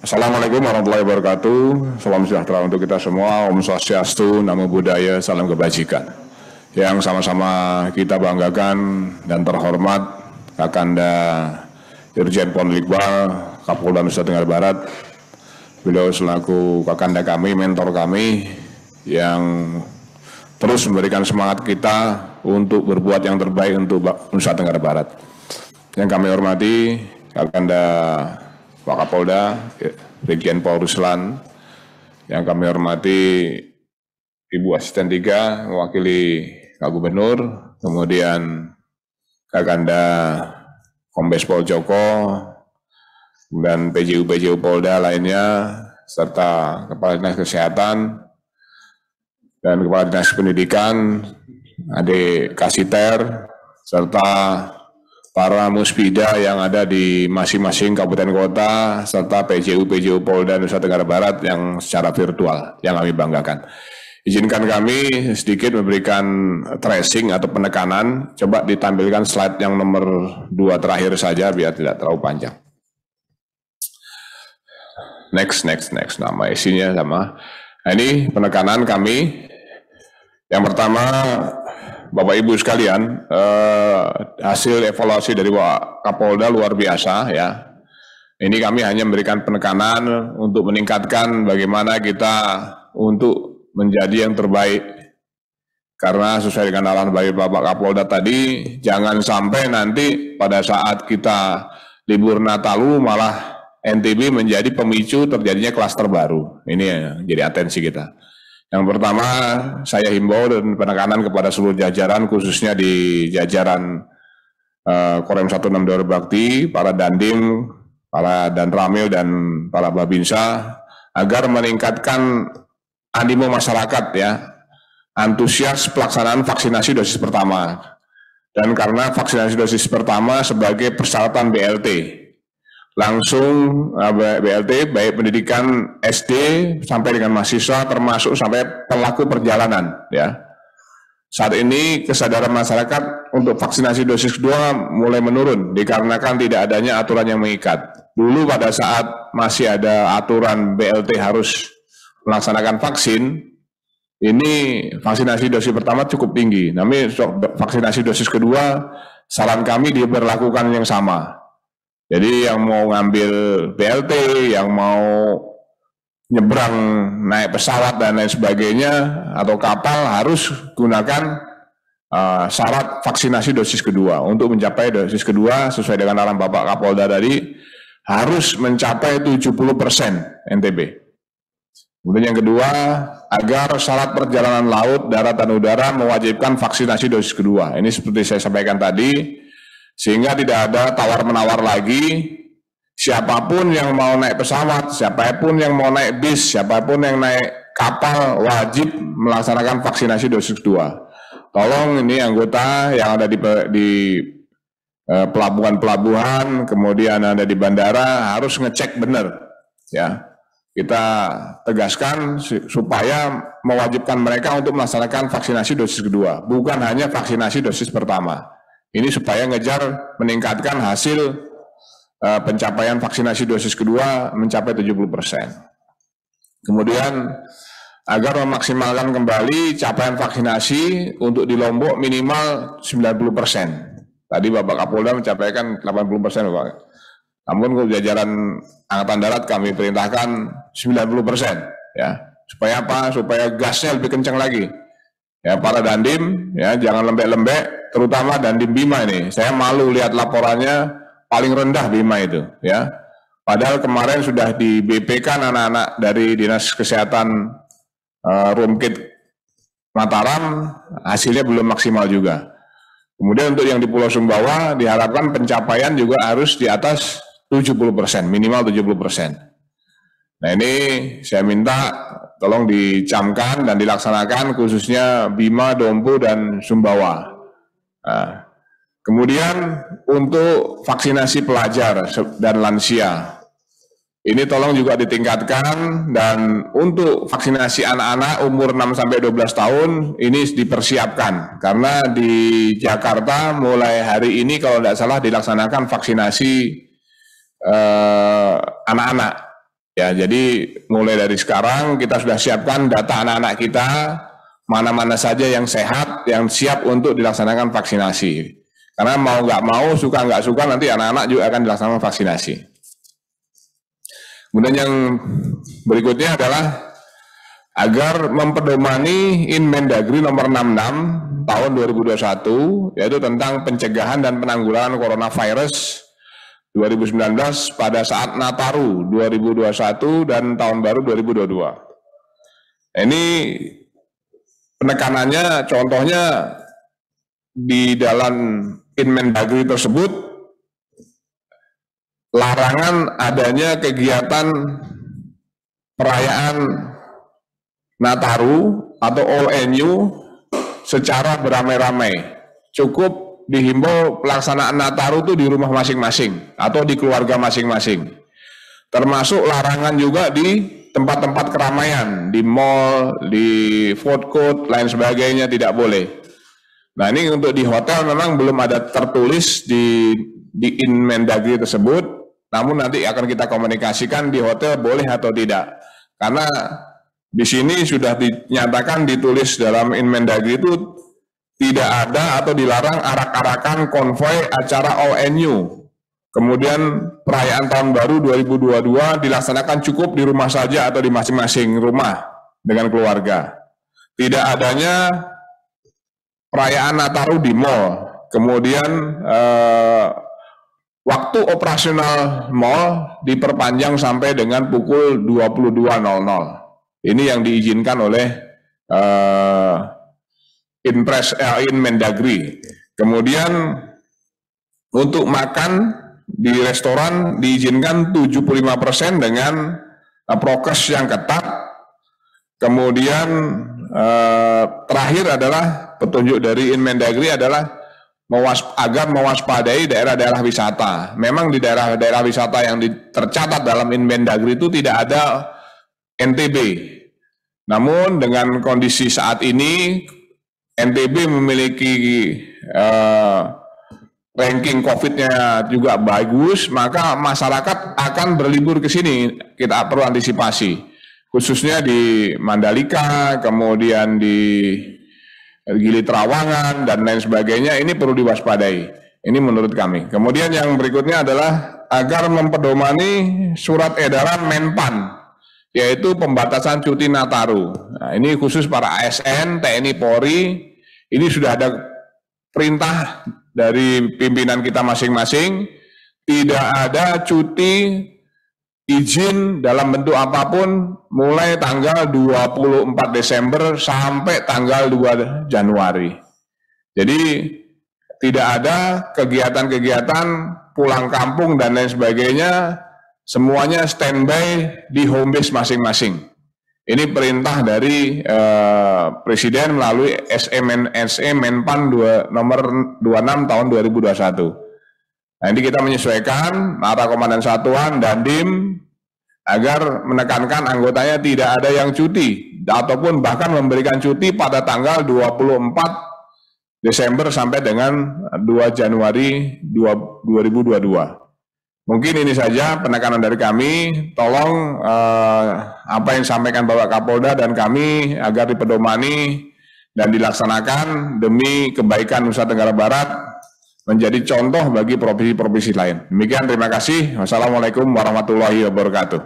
Assalamualaikum warahmatullahi wabarakatuh. Salam sejahtera untuk kita semua. Om Swastiastu, Namo Buddhaya, salam kebajikan. Yang sama-sama kita banggakan dan terhormat Kakanda Irjen Pol Iqbal, Kapolda Nusa Tenggara Barat. Beliau selaku Kakanda kami, mentor kami yang terus memberikan semangat kita untuk berbuat yang terbaik untuk Nusa Tenggara Barat. Yang kami hormati Kakanda Pak Kapolda, Brigjen Paul Ruslan. Yang kami hormati Ibu Asisten 3, mewakili Pak Gubernur, kemudian Kakanda Kombes Pol Joko, dan PJU Polda lainnya, serta Kepala Dinas Kesehatan dan Kepala Dinas Pendidikan, Adik Kasiter, serta para muspida yang ada di masing-masing kabupaten kota, serta PJU Polda Nusa Tenggara Barat yang secara virtual, yang kami banggakan. Izinkan kami sedikit memberikan tracing atau penekanan. Coba ditampilkan slide yang nomor 2 terakhir saja biar tidak terlalu panjang. Next. Nama isinya sama. Nah, ini penekanan kami. Yang pertama, Bapak Ibu sekalian, hasil evaluasi dari Pak Kapolda luar biasa ya. Ini kami hanya memberikan penekanan untuk meningkatkan bagaimana kita untuk menjadi yang terbaik. Karena sesuai dengan arahan dari Bapak Kapolda tadi, jangan sampai nanti pada saat kita libur Nataru malah NTB menjadi pemicu terjadinya klaster baru. Ini yang jadi atensi kita. Yang pertama, saya himbau dan penekanan kepada seluruh jajaran, khususnya di jajaran Korem 162 Bakti, para Dandim, para Danramil dan para Babinsa, agar meningkatkan animo masyarakat ya, antusias pelaksanaan vaksinasi dosis pertama. Dan karena vaksinasi dosis pertama sebagai persyaratan BLT, langsung BLT baik pendidikan SD sampai dengan mahasiswa termasuk sampai pelaku perjalanan ya. Saat ini kesadaran masyarakat untuk vaksinasi dosis kedua mulai menurun dikarenakan tidak adanya aturan yang mengikat. Dulu pada saat masih ada aturan BLT harus melaksanakan vaksin, ini vaksinasi dosis pertama cukup tinggi. Namun vaksinasi dosis kedua, saran kami diberlakukan yang sama. Jadi yang mau ngambil BLT, yang mau nyebrang naik pesawat dan lain sebagainya, atau kapal harus gunakan syarat vaksinasi dosis kedua. Untuk mencapai dosis kedua, sesuai dengan arahan Bapak Kapolda tadi, harus mencapai 70% NTB. Kemudian yang kedua, agar syarat perjalanan laut, darat, dan udara mewajibkan vaksinasi dosis kedua. Ini seperti saya sampaikan tadi, sehingga tidak ada tawar-menawar lagi. Siapapun yang mau naik pesawat, siapapun yang mau naik bis, siapapun yang naik kapal, wajib melaksanakan vaksinasi dosis kedua. Tolong ini anggota yang ada di pelabuhan-pelabuhan, kemudian ada di bandara, harus ngecek benar ya. Kita tegaskan supaya mewajibkan mereka untuk melaksanakan vaksinasi dosis kedua, bukan hanya vaksinasi dosis pertama. Ini supaya ngejar meningkatkan hasil pencapaian vaksinasi dosis kedua mencapai 70%. Kemudian agar memaksimalkan kembali capaian vaksinasi untuk di Lombok minimal 90%. Tadi Bapak Kapolda mencapaikan 80%, Bapak. Namun untuk jajaran Angkatan Darat kami perintahkan 90% ya. Supaya apa? Supaya gasnya lebih kencang lagi. Ya, para Dandim ya jangan lembek-lembek, terutama Dandim Bima ini. Saya malu lihat laporannya paling rendah Bima itu ya. Padahal kemarin sudah di BP-kan anak-anak dari Dinas Kesehatan Rumkit Mataram, hasilnya belum maksimal juga. Kemudian untuk yang di Pulau Sumbawa diharapkan pencapaian juga harus di atas 70%, minimal 70%. Nah ini saya minta tolong dicamkan dan dilaksanakan khususnya Bima, Dompu, dan Sumbawa. Nah, kemudian untuk vaksinasi pelajar dan lansia, ini tolong juga ditingkatkan, dan untuk vaksinasi anak-anak umur 6-12 tahun ini dipersiapkan. Karena di Jakarta mulai hari ini kalau tidak salah dilaksanakan vaksinasi anak-anak ya. Jadi mulai dari sekarang kita sudah siapkan data anak-anak kita, mana-mana saja yang sehat, yang siap untuk dilaksanakan vaksinasi. Karena mau nggak mau, suka nggak suka, nanti anak-anak juga akan dilaksanakan vaksinasi. Kemudian yang berikutnya adalah agar mempedomani Inmendagri nomor 66 tahun 2021, yaitu tentang pencegahan dan penanggulangan coronavirus 2019 pada saat Nataru 2021 dan tahun baru 2022. Ini penekanannya, contohnya di dalam Inmendagri tersebut, larangan adanya kegiatan perayaan Nataru atau All NU secara beramai-ramai. Cukup dihimbau pelaksanaan Nataru itu di rumah masing-masing atau di keluarga masing-masing. Termasuk larangan juga di tempat-tempat keramaian, di mall, di food court, lain sebagainya tidak boleh. Nah ini untuk di hotel memang belum ada tertulis di Inmendagri tersebut, namun nanti akan kita komunikasikan di hotel boleh atau tidak. Karena di sini sudah dinyatakan ditulis dalam Inmendagri itu tidak ada atau dilarang arak-arakan konvoi acara ONU. Kemudian perayaan tahun baru 2022 dilaksanakan cukup di rumah saja atau di masing-masing rumah dengan keluarga. Tidak adanya perayaan Nataru di mall. Kemudian waktu operasional mall diperpanjang sampai dengan pukul 22.00. Ini yang diizinkan oleh Inmendagri. Kemudian untuk makan di restoran diizinkan 75% dengan prokes yang ketat. Kemudian terakhir adalah petunjuk dari Inmendagri adalah agar mewaspadai daerah-daerah wisata. Memang di daerah-daerah wisata yang tercatat dalam Inmendagri itu tidak ada NTB. Namun dengan kondisi saat ini NTB memiliki ranking COVID-nya juga bagus, maka masyarakat akan berlibur ke sini. Kita perlu antisipasi, khususnya di Mandalika, kemudian di Gili Trawangan, dan lain sebagainya. Ini perlu diwaspadai. Ini menurut kami. Kemudian yang berikutnya adalah agar mempedomani surat edaran Menpan, yaitu pembatasan cuti Nataru. Nah, ini khusus para ASN, TNI, Polri. Ini sudah ada perintah dari pimpinan kita masing-masing, tidak ada cuti izin dalam bentuk apapun mulai tanggal 24 Desember sampai tanggal 2 Januari. Jadi tidak ada kegiatan-kegiatan pulang kampung dan lain sebagainya, semuanya standby di home base masing-masing. Ini perintah dari Presiden melalui SE Menpan nomor 26 tahun 2021. Nah, ini kita menyesuaikan para komandan satuan dan Dandim agar menekankan anggotanya tidak ada yang cuti ataupun bahkan memberikan cuti pada tanggal 24 Desember sampai dengan 2 Januari 2022. Mungkin ini saja penekanan dari kami. Tolong apa yang disampaikan Bapak Kapolda dan kami agar dipedomani dan dilaksanakan demi kebaikan Nusa Tenggara Barat menjadi contoh bagi provinsi-provinsi lain. Demikian, terima kasih. Wassalamualaikum warahmatullahi wabarakatuh.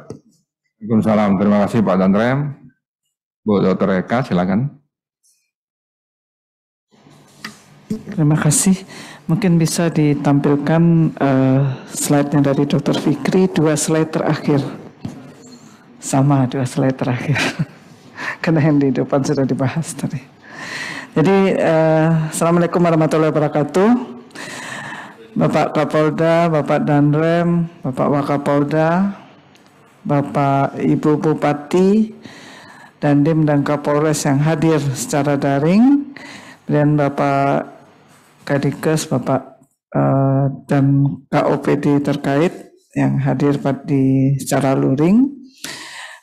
Waalaikumsalam. Terima kasih Pak Danrem. Bu Dr. Eka, silakan. Terima kasih. Mungkin bisa ditampilkan slide-nya dari Dr. Fikri, 2 slide terakhir. Sama, 2 slide terakhir. Karena yang di depan sudah dibahas tadi. Jadi, Assalamualaikum warahmatullahi wabarakatuh. Bapak Kapolda, Bapak Danrem, Bapak Wakapolda, Bapak Ibu Bupati, Dandim dan Kapolres yang hadir secara daring, dan Bapak Kadikes, Bapak dan KOPD terkait yang hadir secara luring.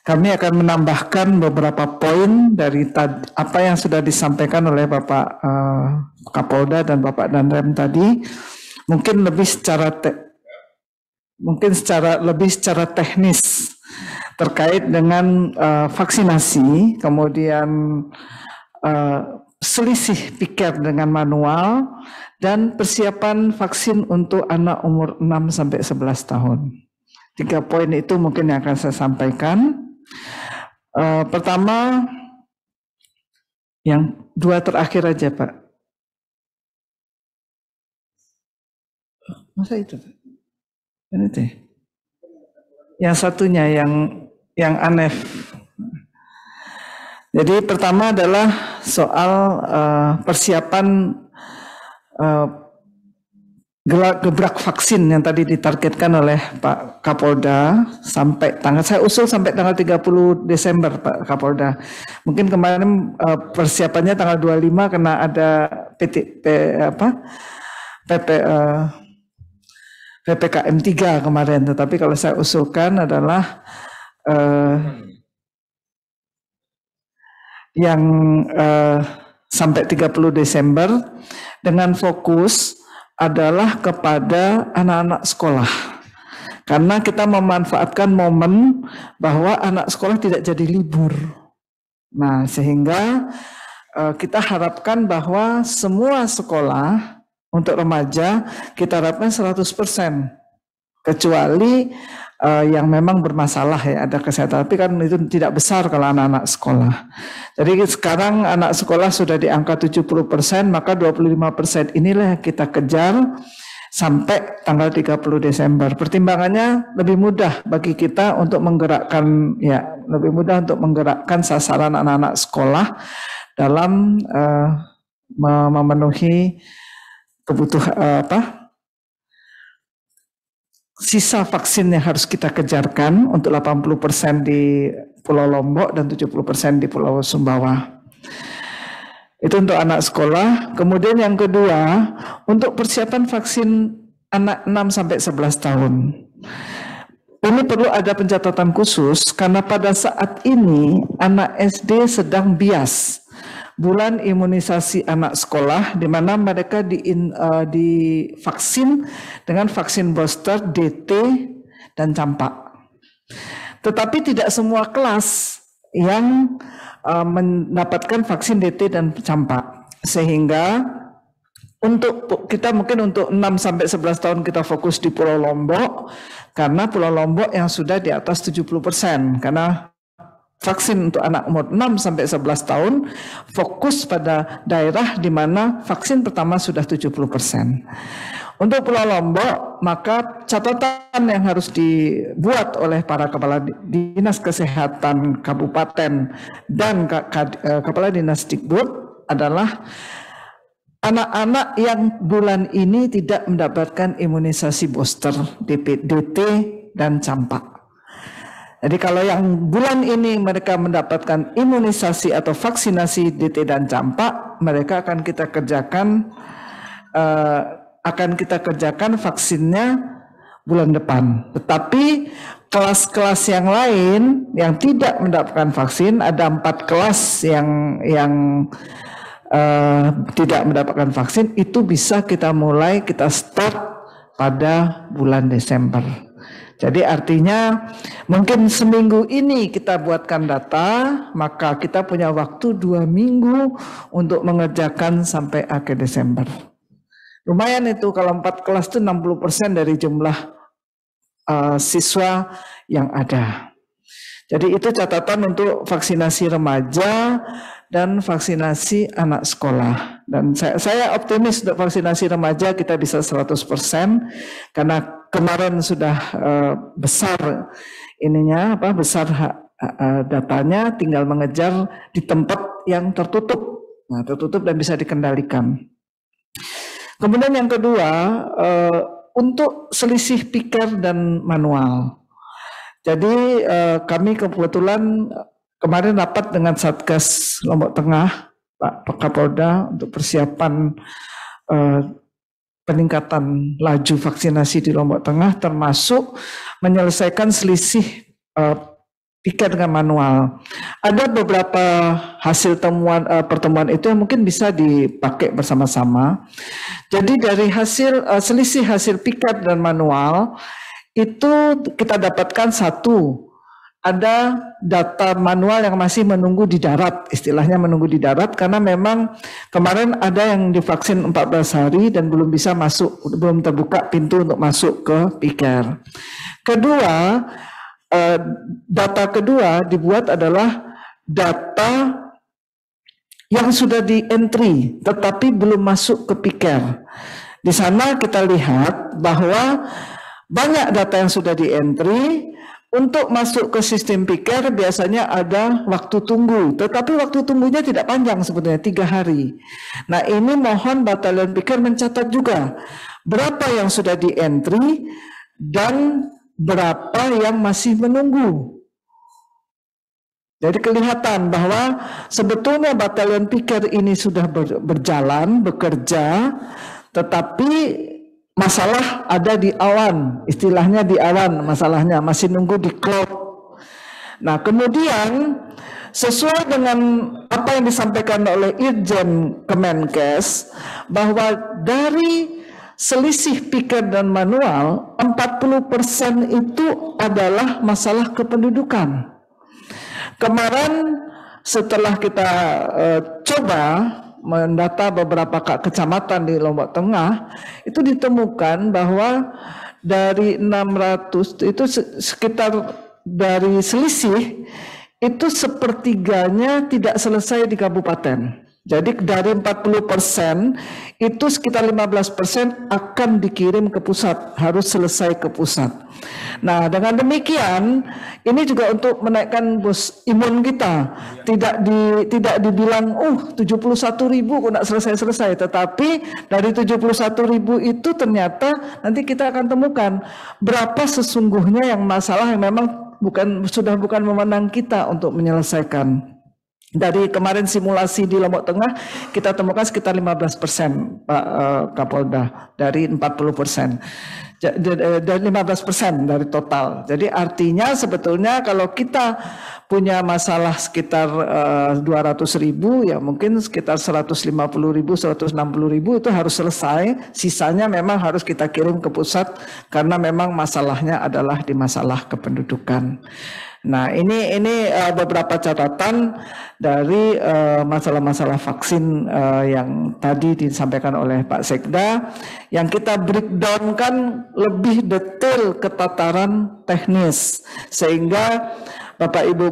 Kami akan menambahkan beberapa poin dari apa yang sudah disampaikan oleh Bapak Kapolda dan Bapak Danrem tadi. Mungkin lebih secara teknis terkait dengan vaksinasi, kemudian selisih piket dengan manual, dan persiapan vaksin untuk anak umur 6-11 tahun. 3 poin itu mungkin yang akan saya sampaikan. Pertama, yang 2 terakhir aja Pak. Masa itu? Ini deh. Yang satunya yang aneh. Jadi pertama adalah soal persiapan gebrak vaksin yang tadi ditargetkan oleh Pak Kapolda sampai saya usul sampai tanggal 30 Desember Pak Kapolda. Mungkin kemarin persiapannya tanggal 25 karena ada PPKM 3 kemarin, tetapi kalau saya usulkan adalah yang sampai 30 Desember dengan fokus adalah kepada anak-anak sekolah. Karena kita memanfaatkan momen bahwa anak sekolah tidak jadi libur. Nah, sehingga kita harapkan bahwa semua sekolah untuk remaja kita harapkan 100%, kecuali yang memang bermasalah ya, ada kesehatan, tapi kan itu tidak besar kalau anak-anak sekolah. Jadi sekarang anak sekolah sudah di angka 70%, maka 25% inilah yang kita kejar sampai tanggal 30 Desember. Pertimbangannya lebih mudah bagi kita untuk menggerakkan, ya lebih mudah untuk menggerakkan sasaran anak-anak sekolah dalam memenuhi kebutuhan sisa vaksin yang harus kita kejarkan untuk 80% di Pulau Lombok dan 70% di Pulau Sumbawa. Itu untuk anak sekolah. Kemudian yang kedua, untuk persiapan vaksin anak 6-11 tahun. Ini perlu ada pencatatan khusus karena pada saat ini anak SD sedang bias bulan imunisasi anak sekolah, di mana mereka divaksin dengan vaksin booster DT dan campak. Tetapi tidak semua kelas yang mendapatkan vaksin DT dan campak, sehingga untuk kita mungkin untuk 6-11 tahun kita fokus di Pulau Lombok, karena Pulau Lombok yang sudah di atas 70%, karena vaksin untuk anak umur 6-11 tahun fokus pada daerah di mana vaksin pertama sudah 70%. Untuk Pulau Lombok, maka catatan yang harus dibuat oleh para kepala dinas kesehatan kabupaten dan kepala dinas Dikbud adalah anak-anak yang bulan ini tidak mendapatkan imunisasi booster DT dan campak. Jadi kalau yang bulan ini mereka mendapatkan imunisasi atau vaksinasi DT dan campak, mereka akan kita kerjakan vaksinnya bulan depan. Tetapi kelas-kelas yang lain yang tidak mendapatkan vaksin, ada 4 kelas yang tidak mendapatkan vaksin, itu bisa kita start pada bulan Desember. Jadi artinya mungkin seminggu ini kita buatkan data, maka kita punya waktu 2 minggu untuk mengerjakan sampai akhir Desember. Lumayan itu kalau 4 kelas itu 60% dari jumlah siswa yang ada. Jadi itu catatan untuk vaksinasi remaja dan vaksinasi anak sekolah. Dan saya optimis untuk vaksinasi remaja kita bisa 100%, karena kemarin sudah besar datanya, tinggal mengejar di tempat yang tertutup. Nah, tertutup dan bisa dikendalikan. Kemudian yang kedua, untuk selisih piker dan manual. Jadi kami kebetulan kemarin rapat dengan Satgas Lombok Tengah, Pak Kapolda, untuk persiapan peningkatan laju vaksinasi di Lombok Tengah, termasuk menyelesaikan selisih piker dengan manual. Ada beberapa hasil pertemuan itu yang mungkin bisa dipakai bersama-sama. Jadi dari selisih hasil piker dan manual itu kita dapatkan satu, ada data manual yang masih menunggu di darat, istilahnya menunggu di darat, karena memang kemarin ada yang divaksin 14 hari dan belum bisa masuk, belum terbuka pintu untuk masuk ke piker. Kedua, data kedua dibuat adalah data yang sudah di entry tetapi belum masuk ke piker. Di sana kita lihat bahwa banyak data yang sudah di entry. Untuk masuk ke sistem piker biasanya ada waktu tunggu, tetapi waktu tunggunya tidak panjang sebetulnya, 3 hari. Nah, ini mohon batalion piker mencatat juga berapa yang sudah di entry dan berapa yang masih menunggu. Jadi kelihatan bahwa sebetulnya batalion piker ini sudah berjalan, bekerja, tetapi masalah ada di awan, istilahnya di awan, masalahnya masih nunggu di cloud. Nah, kemudian sesuai dengan apa yang disampaikan oleh Irjen Kemenkes, bahwa dari selisih piket dan manual 40% itu adalah masalah kependudukan. Kemarin setelah kita coba mendata beberapa kecamatan di Lombok Tengah, itu ditemukan bahwa dari 600 itu sekitar dari selisih itu sepertiganya tidak selesai di kabupaten. Jadi dari 40% itu sekitar 15% akan dikirim ke pusat, harus selesai ke pusat. Nah, dengan demikian ini juga untuk menaikkan imun kita. Tidak dibilang 71.000 kok tidak selesai-selesai, tetapi dari 71.000 itu ternyata nanti kita akan temukan berapa sesungguhnya yang masalah yang memang sudah bukan wewenang kita untuk menyelesaikan. Dari kemarin simulasi di Lombok Tengah kita temukan sekitar 15% Pak Kapolda dari 40%. Dari 15% dari total. Jadi artinya sebetulnya kalau kita punya masalah sekitar 200.000, ya mungkin sekitar 150.000, 160.000 itu harus selesai. Sisanya memang harus kita kirim ke pusat karena memang masalahnya adalah di masalah kependudukan. Nah, ini beberapa catatan dari masalah-masalah vaksin yang tadi disampaikan oleh Pak Sekda, yang kita breakdown kan lebih detail ke tataran teknis, sehingga Bapak Ibu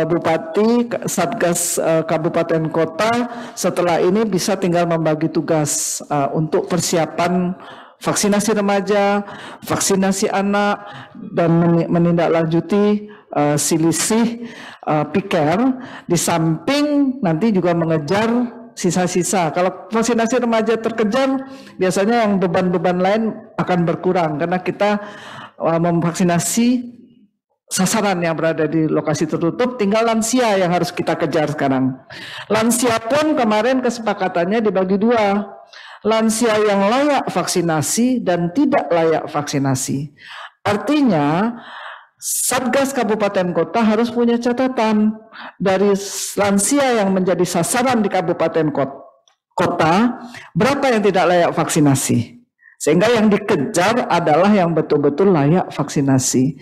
Bupati, Satgas Kabupaten Kota setelah ini bisa tinggal membagi tugas untuk persiapan vaksinasi remaja, vaksinasi anak, dan menindaklanjuti selisih piker, di samping nanti juga mengejar sisa-sisa. Kalau vaksinasi remaja terkejar, biasanya yang beban-beban lain akan berkurang karena kita memvaksinasi sasaran yang berada di lokasi tertutup, tinggal lansia yang harus kita kejar sekarang. Lansia pun kemarin kesepakatannya dibagi dua. Lansia yang layak vaksinasi dan tidak layak vaksinasi. Artinya Satgas Kabupaten Kota harus punya catatan dari lansia yang menjadi sasaran di Kabupaten Kota, berapa yang tidak layak vaksinasi. Sehingga yang dikejar adalah yang betul-betul layak vaksinasi.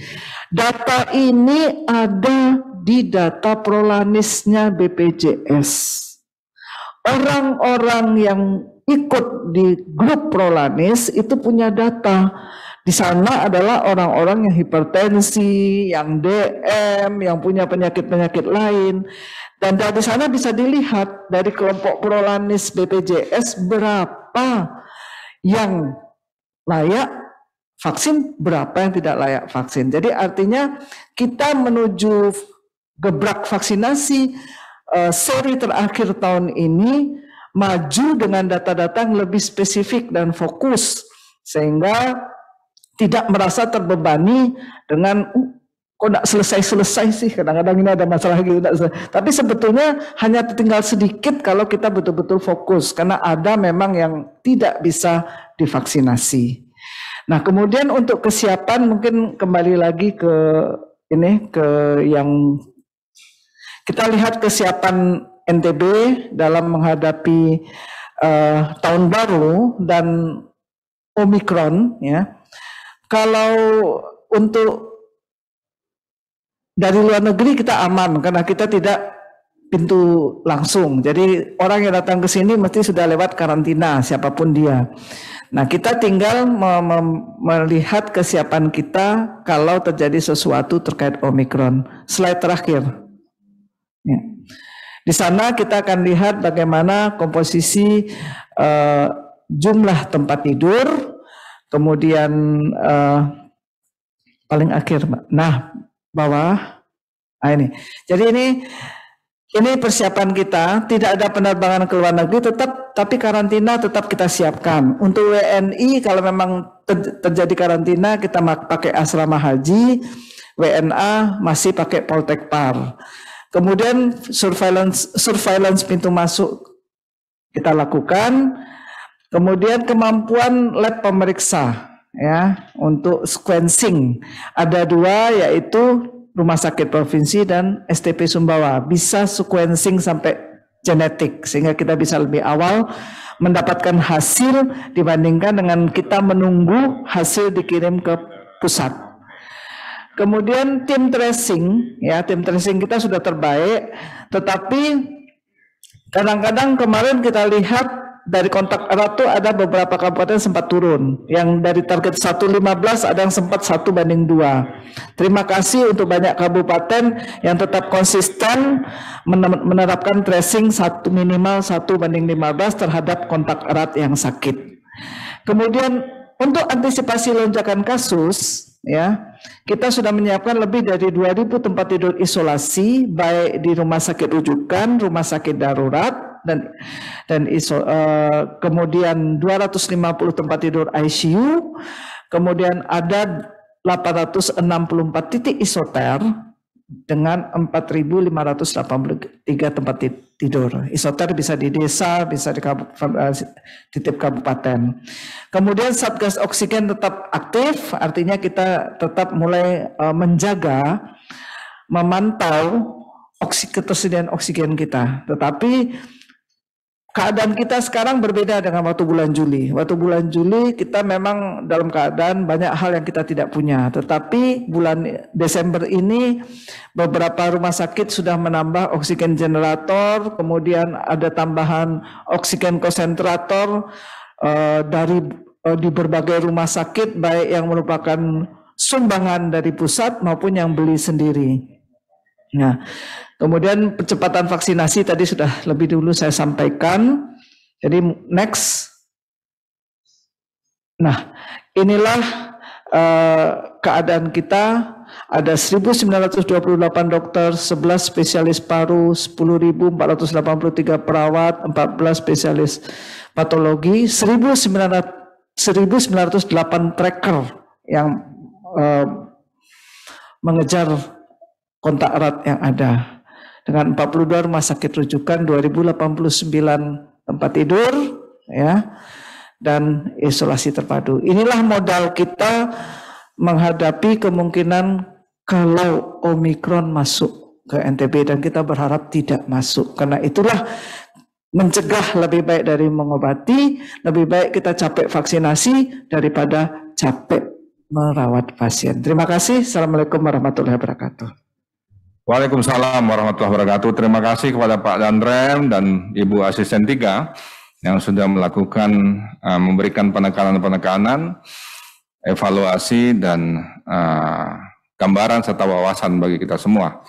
Data ini ada di data Prolanisnya BPJS. Orang-orang yang ikut di grup Prolanis itu punya data. Di sana adalah orang-orang yang hipertensi, yang DM, yang punya penyakit-penyakit lain. Dan dari sana bisa dilihat dari kelompok Prolanis BPJS berapa yang layak vaksin, berapa yang tidak layak vaksin. Jadi artinya kita menuju gebrak vaksinasi seri terakhir tahun ini maju dengan data-data yang lebih spesifik dan fokus, sehingga tidak merasa terbebani dengan kok tidak selesai-selesai sih, kadang-kadang ini ada masalah gitu. Tapi sebetulnya hanya tinggal sedikit kalau kita betul-betul fokus, karena ada memang yang tidak bisa divaksinasi. Nah, kemudian untuk kesiapan mungkin kembali lagi ke ini, ke yang kita lihat kesiapan NTB dalam menghadapi tahun baru dan Omikron, ya. Kalau untuk dari luar negeri kita aman karena kita tidak pintu langsung. Jadi orang yang datang ke sini mesti sudah lewat karantina siapapun dia. Nah, kita tinggal melihat kesiapan kita kalau terjadi sesuatu terkait Omikron. Slide terakhir. Ya. Di sana kita akan lihat bagaimana komposisi jumlah tempat tidur. Kemudian paling akhir, nah bawah, ini. Jadi ini persiapan kita. Tidak ada penerbangan ke luar negeri, tapi karantina tetap kita siapkan. Untuk WNI kalau memang terjadi karantina kita pakai asrama haji, WNA masih pakai Poltekpar. Kemudian surveillance pintu masuk kita lakukan. Kemudian kemampuan lab pemeriksa ya untuk sequencing ada 2 yaitu Rumah Sakit Provinsi dan STP Sumbawa bisa sequencing sampai genetik sehingga kita bisa lebih awal mendapatkan hasil dibandingkan dengan kita menunggu hasil dikirim ke pusat. Kemudian tim tracing ya, tim tracing kita sudah terbaik, tetapi kadang-kadang kemarin kita lihat dari kontak erat tuh ada beberapa kabupaten sempat turun. Yang dari target 115 ada yang sempat 1:2. Terima kasih untuk banyak kabupaten yang tetap konsisten menerapkan tracing minimal 1:15 terhadap kontak erat yang sakit. Kemudian untuk antisipasi lonjakan kasus, ya, kita sudah menyiapkan lebih dari 2.000 tempat tidur isolasi baik di rumah sakit rujukan, rumah sakit darurat, kemudian 250 tempat tidur ICU, kemudian ada 864 titik isoter dengan 4.583 tempat tidur. Isoter bisa di desa, bisa di tiap kabupaten. Kemudian Satgas Oksigen tetap aktif, artinya kita tetap mulai menjaga, memantau ketersediaan oksigen kita. Tetapi keadaan kita sekarang berbeda dengan waktu bulan Juli. Waktu bulan Juli kita memang dalam keadaan banyak hal yang kita tidak punya. Tetapi bulan Desember ini beberapa rumah sakit sudah menambah oksigen generator, kemudian ada tambahan oksigen konsentrator di berbagai rumah sakit, baik yang merupakan sumbangan dari pusat maupun yang beli sendiri. Nah, kemudian percepatan vaksinasi tadi sudah lebih dulu saya sampaikan. Jadi next. Nah, inilah keadaan kita. Ada 1.928 dokter, 11 spesialis paru, 10.483 perawat, 14 spesialis patologi, 1.908 tracker yang mengejar kontak erat yang ada, dengan 42 rumah sakit rujukan, 2.089 tempat tidur ya, dan isolasi terpadu. Inilah modal kita menghadapi kemungkinan kalau Omikron masuk ke NTB, dan kita berharap tidak masuk. Karena itulah mencegah lebih baik dari mengobati, lebih baik kita capek vaksinasi daripada capek merawat pasien. Terima kasih. Assalamualaikum warahmatullahi wabarakatuh. Waalaikumsalam warahmatullahi wabarakatuh. Terima kasih kepada Pak Danrem dan Ibu Asisten 3 yang sudah melakukan memberikan penekanan-penekanan, evaluasi dan gambaran serta wawasan bagi kita semua.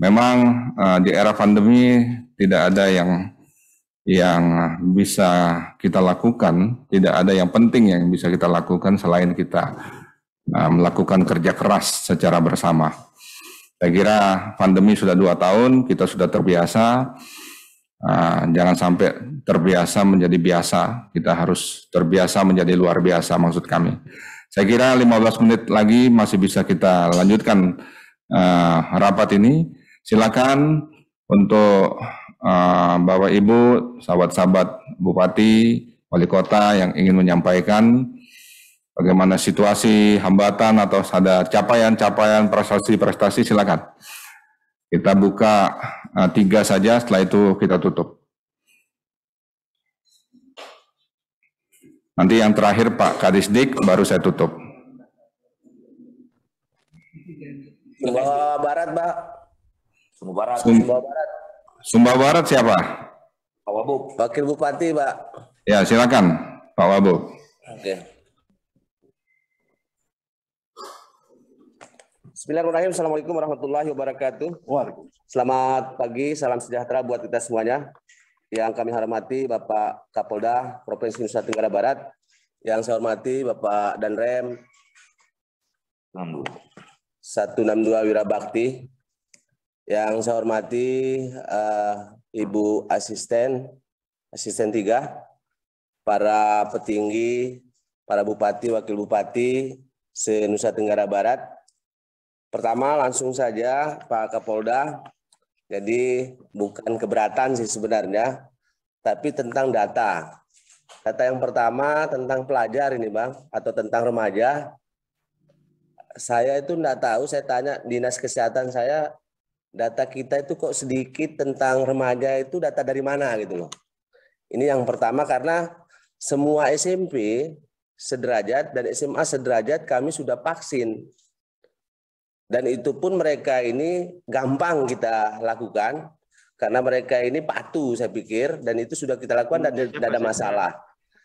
Memang di era pandemi tidak ada yang bisa kita lakukan, tidak ada yang penting yang bisa kita lakukan selain kita melakukan kerja keras secara bersama. Saya kira pandemi sudah 2 tahun, kita sudah terbiasa, jangan sampai terbiasa menjadi biasa, kita harus terbiasa menjadi luar biasa maksud kami. Saya kira 15 menit lagi masih bisa kita lanjutkan rapat ini. Silakan untuk Bapak Ibu, sahabat-sahabat Bupati, Wali Kota yang ingin menyampaikan bagaimana situasi, hambatan, atau ada capaian-capaian, prestasi-prestasi, silakan. Kita buka 3 saja, setelah itu kita tutup. Nanti yang terakhir Pak Kadisdik, baru saya tutup. Sumbawa Barat, Pak. Sumbawa Barat. Sumbawa Barat siapa? Pak Wabub. Wakil Bupati, Pak. Ya, silakan Pak Wabub. Oke. Bismillahirrahmanirrahim. Assalamualaikum warahmatullahi wabarakatuh. Selamat pagi, salam sejahtera buat kita semuanya. Yang kami hormati Bapak Kapolda Provinsi Nusa Tenggara Barat, yang saya hormati Bapak Danrem 162 Wirabakti, yang saya hormati Ibu Asisten 3, para petinggi, para Bupati, Wakil Bupati se-Nusa Tenggara Barat. Pertama langsung saja Pak Kapolda, jadi bukan keberatan sih sebenarnya, tapi tentang data. Data yang pertama tentang pelajar ini Bang, atau tentang remaja. Saya itu enggak tahu, saya tanya Dinas Kesehatan saya, data kita itu kok sedikit tentang remaja itu data dari mana gitu loh. Ini yang pertama karena semua SMP sederajat dan SMA sederajat kami sudah vaksin. Dan itu pun mereka ini gampang kita lakukan karena mereka ini patuh saya pikir dan itu sudah kita lakukan dan tidak ada masalah.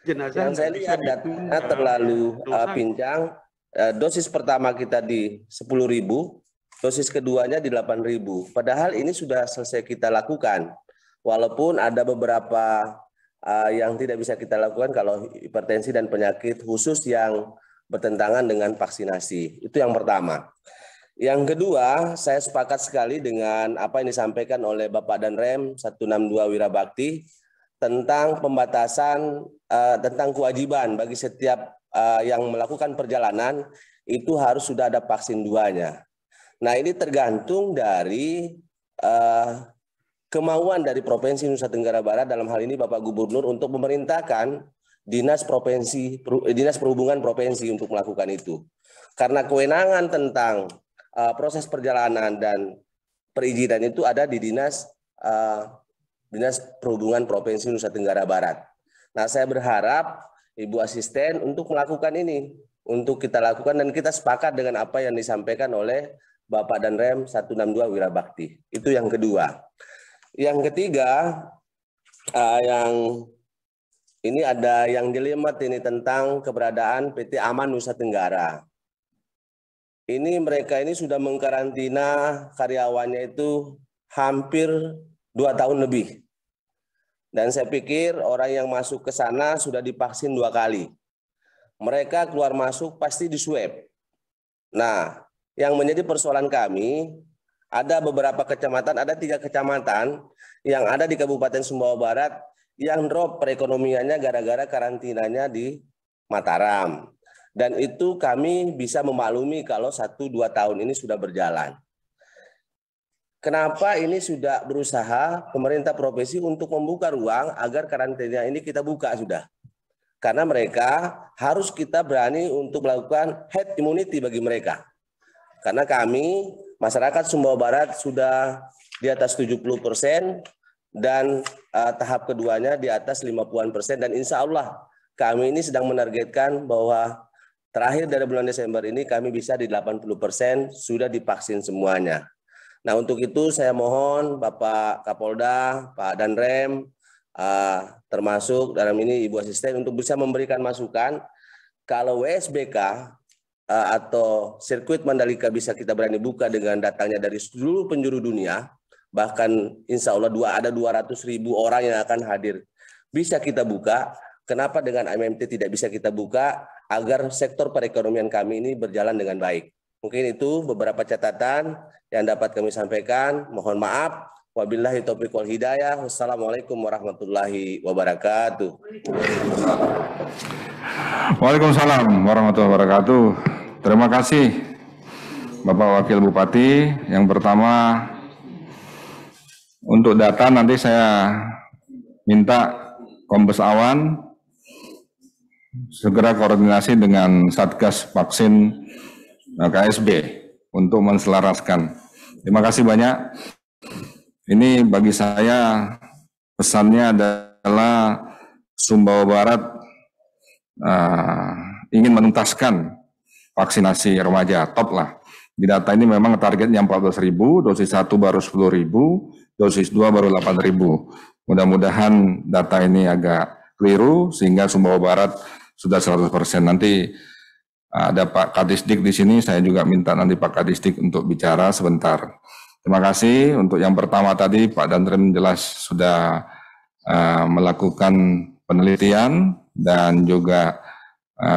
Yang saya lihat datanya terlalu pincang. Dosis pertama kita di 10.000, dosis keduanya di 8.000. Padahal ini sudah selesai kita lakukan. Walaupun ada beberapa yang tidak bisa kita lakukan kalau hipertensi dan penyakit khusus yang bertentangan dengan vaksinasi. Itu yang pertama. Yang kedua, saya sepakat sekali dengan apa yang disampaikan oleh Bapak Danrem 162 Wirabakti tentang pembatasan, tentang kewajiban bagi setiap yang melakukan perjalanan itu harus sudah ada vaksin 2-nya. Nah ini tergantung dari kemauan dari Provinsi Nusa Tenggara Barat, dalam hal ini Bapak Gubernur, untuk memerintahkan Dinas Perhubungan Provinsi untuk melakukan itu. Karena kewenangan tentang proses perjalanan dan perizinan itu ada di Dinas Perhubungan Provinsi Nusa Tenggara Barat. Nah, saya berharap Ibu Asisten untuk melakukan ini, untuk kita lakukan dan kita sepakat dengan apa yang disampaikan oleh Bapak Danrem 162 Wirabakti. Itu yang kedua. Yang ketiga, yang ini ada yang jelimet ini tentang keberadaan PT Aman Nusa Tenggara. Ini mereka ini sudah mengkarantina karyawannya itu hampir 2 tahun lebih. Dan saya pikir orang yang masuk ke sana sudah divaksin 2 kali. Mereka keluar masuk pasti diswab. Nah, yang menjadi persoalan kami, ada beberapa kecamatan, ada 3 kecamatan yang ada di Kabupaten Sumbawa Barat yang drop perekonomiannya gara-gara karantinanya di Mataram. Dan itu kami bisa memaklumi kalau 1-2 tahun ini sudah berjalan. Kenapa ini sudah berusaha pemerintah provinsi untuk membuka ruang agar karantina ini kita buka sudah. Karena mereka harus kita berani untuk melakukan herd immunity bagi mereka. Karena kami, masyarakat Sumbawa Barat sudah di atas 70% dan tahap keduanya di atas 50% dan insya Allah kami ini sedang menargetkan bahwa terakhir dari bulan Desember ini kami bisa di 80% sudah divaksin semuanya. Nah untuk itu saya mohon Bapak Kapolda, Pak Danrem, termasuk dalam ini Ibu Asisten untuk bisa memberikan masukan kalau WSBK atau sirkuit Mandalika bisa kita berani buka dengan datangnya dari seluruh penjuru dunia, bahkan insya Allah ada 200.000 orang yang akan hadir. Bisa kita buka, kenapa dengan MMT tidak bisa kita buka agar sektor perekonomian kami ini berjalan dengan baik. Mungkin itu beberapa catatan yang dapat kami sampaikan. Mohon maaf. Wabillahi taufiq wal hidayah. Wassalamualaikum warahmatullahi wabarakatuh. Waalaikumsalam warahmatullahi wabarakatuh. Terima kasih Bapak Wakil Bupati. Yang pertama, untuk data nanti saya minta Kombes Awan segera koordinasi dengan Satgas Vaksin KSB untuk menselaraskan. Terima kasih banyak. Ini bagi saya pesannya adalah Sumbawa Barat ingin menuntaskan vaksinasi remaja, top lah. Di data ini memang targetnya 14.000, dosis 1 baru 10.000, dosis 2 baru 8.000. Mudah-mudahan data ini agak keliru sehingga Sumbawa Barat sudah 100%. Nanti ada Pak Kadisdik di sini, saya juga minta nanti Pak Kadisdik untuk bicara sebentar. Terima kasih. Untuk yang pertama tadi Pak Danrem jelas sudah melakukan penelitian dan juga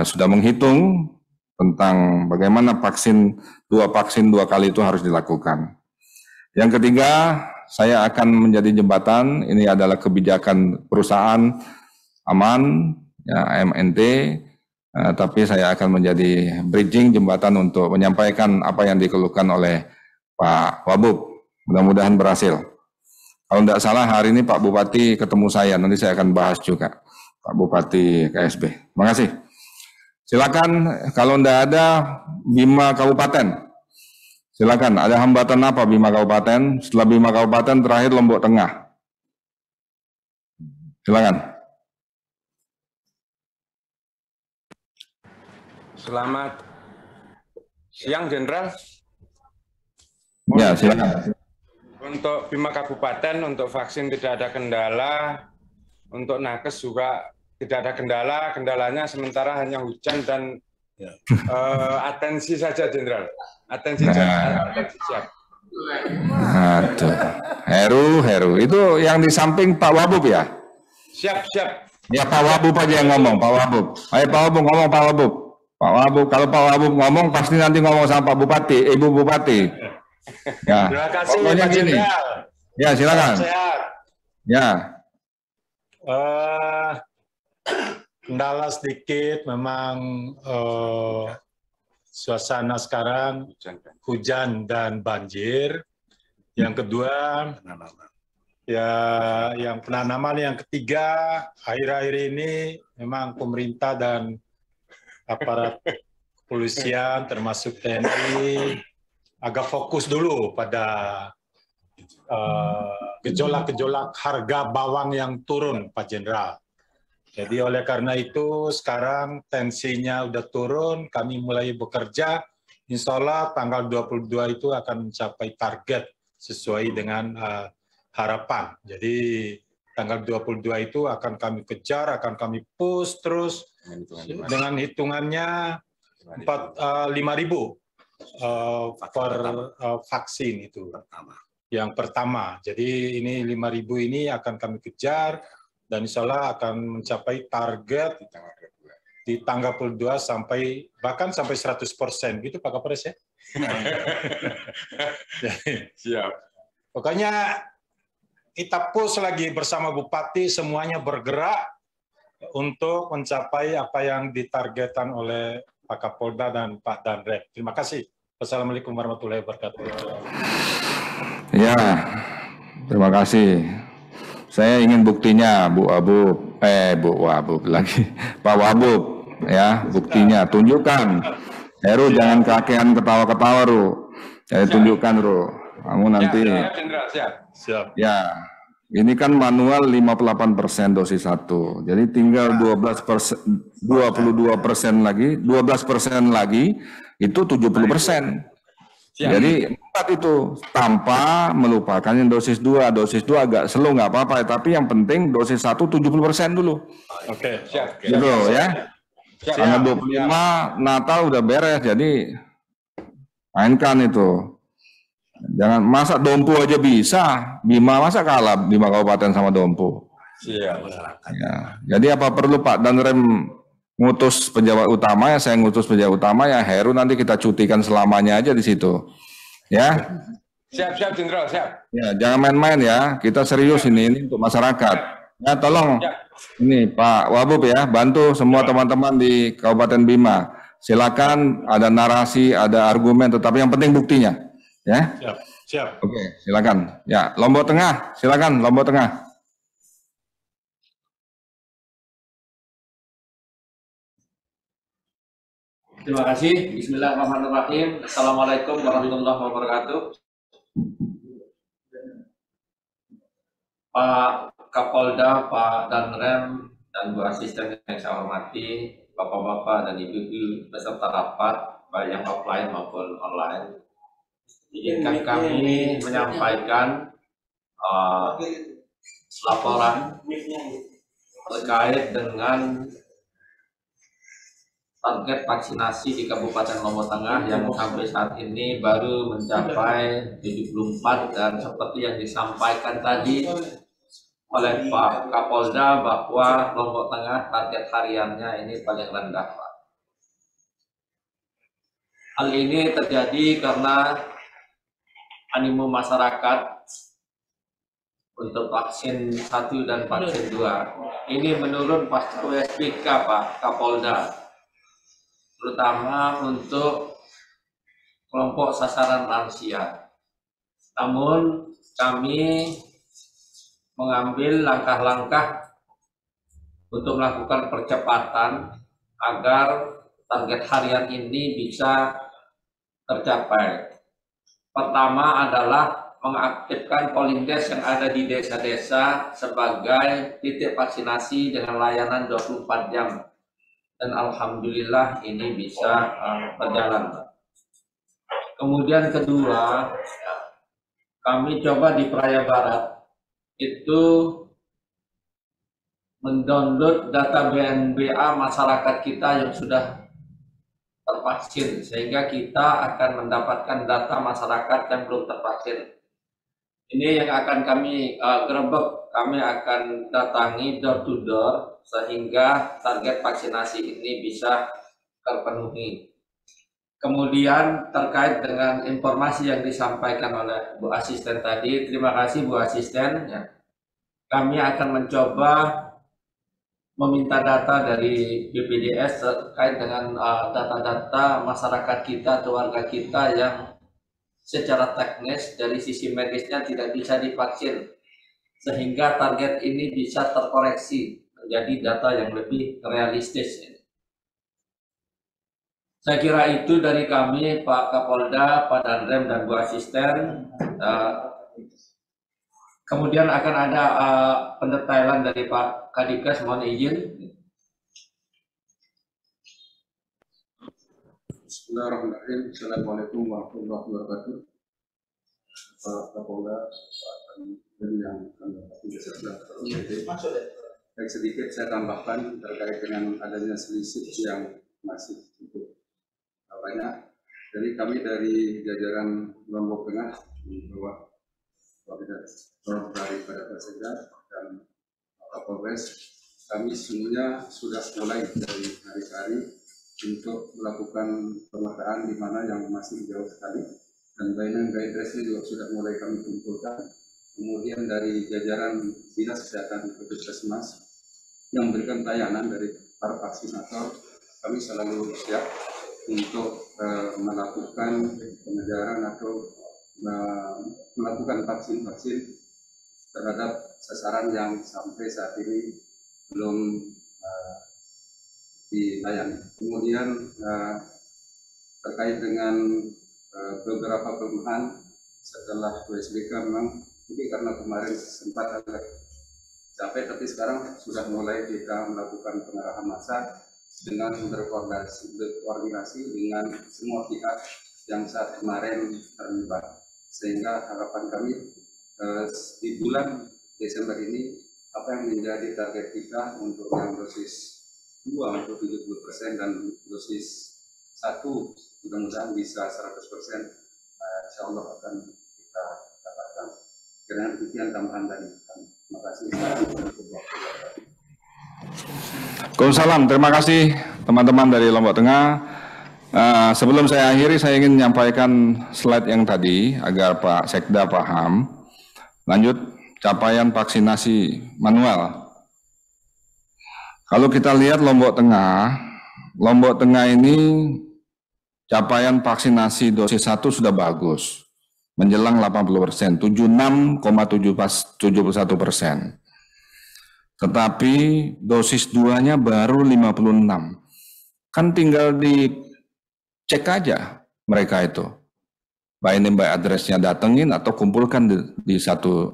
sudah menghitung tentang bagaimana vaksin 2 kali itu harus dilakukan. Yang ketiga, saya akan menjadi jembatan. Ini adalah kebijakan perusahaan Aman, ya, MNT. Tapi saya akan menjadi bridging jembatan untuk menyampaikan apa yang dikeluhkan oleh Pak Wabub. Mudah-mudahan berhasil. Kalau tidak salah hari ini Pak Bupati ketemu saya, nanti saya akan bahas juga. Pak Bupati KSB. Terima kasih. Silakan kalau tidak ada Bima Kabupaten. Silakan, ada hambatan apa Bima Kabupaten? Setelah Bima Kabupaten terakhir Lombok Tengah. Silakan. Selamat siang, Jenderal. Ya, silakan. Untuk Bima Kabupaten, untuk vaksin tidak ada kendala. Untuk nakes juga tidak ada kendala. Kendalanya sementara hanya hujan dan atensi saja, Jenderal. Atensi siap. Aduh. Heru. Itu yang di samping Pak Wabub ya? Siap. Ya Pak Wabub aja yang ngomong, Pak Wabub. Ayo Pak Wabub ngomong, Pak Wabub. Pak Wabub, kalau Pak Wabub ngomong pasti nanti ngomong sama Pak Bupati, Ibu Bupati. Ya. Terima kasih pokoknya Pak gini. Jenderal. Ya silakan. Sehat. Ya. Kendala sedikit, memang suasana sekarang hujan dan banjir. Yang kedua, ya yang penanaman. Yang ketiga, akhir-akhir ini memang pemerintah dan aparat kepolisian termasuk TNI agak fokus dulu pada gejolak-gejolak harga bawang yang turun, Pak Jenderal. Jadi oleh karena itu sekarang tensinya udah turun, kami mulai bekerja. Insya Allah tanggal 22 itu akan mencapai target sesuai dengan harapan. Jadi tanggal 22 itu akan kami kejar, akan kami push terus dengan hitungannya 5.000 per vaksin itu yang pertama. Jadi ini 5.000 ini akan kami kejar dan insya Allah akan mencapai target di tanggal 22 sampai bahkan sampai 100% gitu Pak Kapolres ya. Siap. Pokoknya kita push lagi bersama Bupati, semuanya bergerak untuk mencapai apa yang ditargetkan oleh Pak Kapolda dan Pak Danrem. Terima kasih. Wassalamualaikum warahmatullahi wabarakatuh. Ya, terima kasih. Saya ingin buktinya, Bu Wabub lagi, Pak Wabub, ya buktinya, tunjukkan. Heru jangan kakean ketawa-ketawa, Ru. Jadi tunjukkan, Ru. Kamu nanti. Siap. Ya, ini kan manual 58% dosis 1. Jadi tinggal 22% lagi, 12% lagi itu 70%. Jadi 4 itu tanpa melupakan yang dosis 2. Dosis 2 agak slow nggak apa-apa, tapi yang penting dosis 1 70% dulu. Oke, siap. Gitu ya. Tanggal 25 Natal udah beres, jadi mainkan itu. Jangan masa Dompu aja bisa, Bima masa kalah Bima Kabupaten sama Dompu. Siap. Ya. Jadi apa perlu Pak Danrem ngutus pejabat utama ya, saya ngutus pejabat utama ya, Heru nanti kita cutikan selamanya aja di situ. Ya. Siap Jenderal, siap. Ya, jangan main-main ya. Kita serius ini untuk masyarakat. Ya, tolong ini Pak Wabub ya, bantu semua teman-teman di Kabupaten Bima. Silakan ada narasi, ada argumen, tetapi yang penting buktinya. Ya. Siap. Oke, silakan. Ya, Lombok Tengah, silakan Lombok Tengah. Terima kasih. Bismillahirrahmanirrahim. Assalamualaikum warahmatullahi wabarakatuh. Pak Kapolda, Pak Danrem, dan Bu Asisten yang saya hormati, Bapak-bapak dan Ibu-ibu beserta rapat, baik yang offline maupun online. Izinkan kami menyampaikan laporan terkait dengan target vaksinasi di Kabupaten Lombok Tengah yang sampai saat ini baru mencapai 74, dan seperti yang disampaikan tadi oleh Pak Kapolda bahwa Lombok Tengah target hariannya ini paling rendah, Pak. Hal ini terjadi karena animo masyarakat untuk vaksin 1 dan vaksin 2 ini menurun pasca USPK, Pak Kapolda, terutama untuk kelompok sasaran lansia. Namun kami mengambil langkah-langkah untuk melakukan percepatan agar target harian ini bisa tercapai. Pertama adalah mengaktifkan polling desk yang ada di desa-desa sebagai titik vaksinasi dengan layanan 24 jam. Dan alhamdulillah ini bisa berjalan. Kemudian kedua, kami coba di Praia Barat itu mendownload data BNBA masyarakat kita yang sudah tervaksin, sehingga kita akan mendapatkan data masyarakat yang belum tervaksin. Ini yang akan kami gerebek, kami akan datangi door to door sehingga target vaksinasi ini bisa terpenuhi. Kemudian terkait dengan informasi yang disampaikan oleh Bu Asisten tadi, terima kasih Bu Asisten. Ya. Kami akan mencoba meminta data dari BPJS terkait dengan data-data masyarakat kita atau warga kita yang secara teknis dari sisi medisnya tidak bisa divaksin, sehingga target ini bisa terkoreksi menjadi data yang lebih realistis. Saya kira itu dari kami, Pak Kapolda, Pak Danrem, dan Bu Asisten. Kemudian akan ada pendetailan dari Pak Kadikes, mohon izin. Bismillahirrahmanirrahim. Assalamualaikum warahmatullahi wabarakatuh. Pak Kapolda, Pak Danrem yang baik, sedikit saya tambahkan terkait dengan adanya selisih yang masih cukup banyak. Jadi kami dari jajaran Lombok Tengah di bawah daripada Presiden dan Kapolres, kami semuanya sudah mulai dari hari ke hari untuk melakukan pemetaan di mana yang masih jauh sekali, dan guidelines-nya juga sudah mulai kami kumpulkan. Kemudian dari jajaran Dinas Kesehatan Puskesmas yang memberikan layanan dari para vaksinator, kami selalu siap untuk melakukan pengejaran atau melakukan vaksin-vaksin terhadap sasaran yang sampai saat ini belum dilayani. Kemudian terkait dengan beberapa perubahan setelah PSBK, memang mungkin karena kemarin sempat agak capek, tapi sekarang sudah mulai kita melakukan pengarahan massa dengan berkoordinasi dengan semua pihak yang saat kemarin terlibat, sehingga harapan kami di bulan Desember ini apa yang menjadi target kita untuk yang dosis 2 untuk 70% dan dosis 1 mudah-mudahan bisa 100%, insya Allah akan kita dapatkan. Karena demikian tambahan dari kami. Terima kasih. Waalaikumsalam, terima kasih teman-teman dari Lombok Tengah. Sebelum saya akhiri, saya ingin menyampaikan slide yang tadi agar Pak Sekda paham. Lanjut, capaian vaksinasi manual. Kalau kita lihat Lombok Tengah ini capaian vaksinasi dosis 1 sudah bagus, menjelang 80%, 76,71%. Tetapi dosis 2-nya baru 56. Kan tinggal dicek aja mereka itu. By name by address-nya datengin atau kumpulkan di satu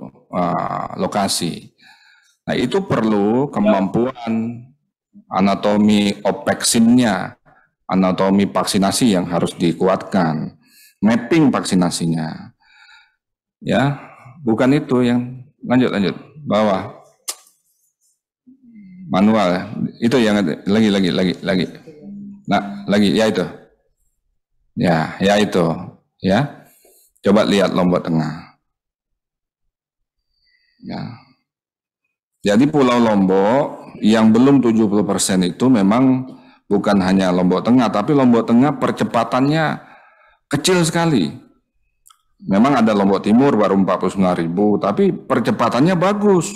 lokasi. Nah, itu perlu kemampuan anatomi vaksinnya, anatomi vaksinasi yang harus dikuatkan, mapping vaksinasinya. Ya, bukan itu yang lanjut bawah. Manual, itu yang lagi. Nah, lagi ya itu. Ya itu, ya. Coba lihat Lombok Tengah. Ya. Jadi Pulau Lombok yang belum 70% itu memang bukan hanya Lombok Tengah, tapi Lombok Tengah percepatannya kecil sekali. Memang ada Lombok Timur baru 49.000, tapi percepatannya bagus.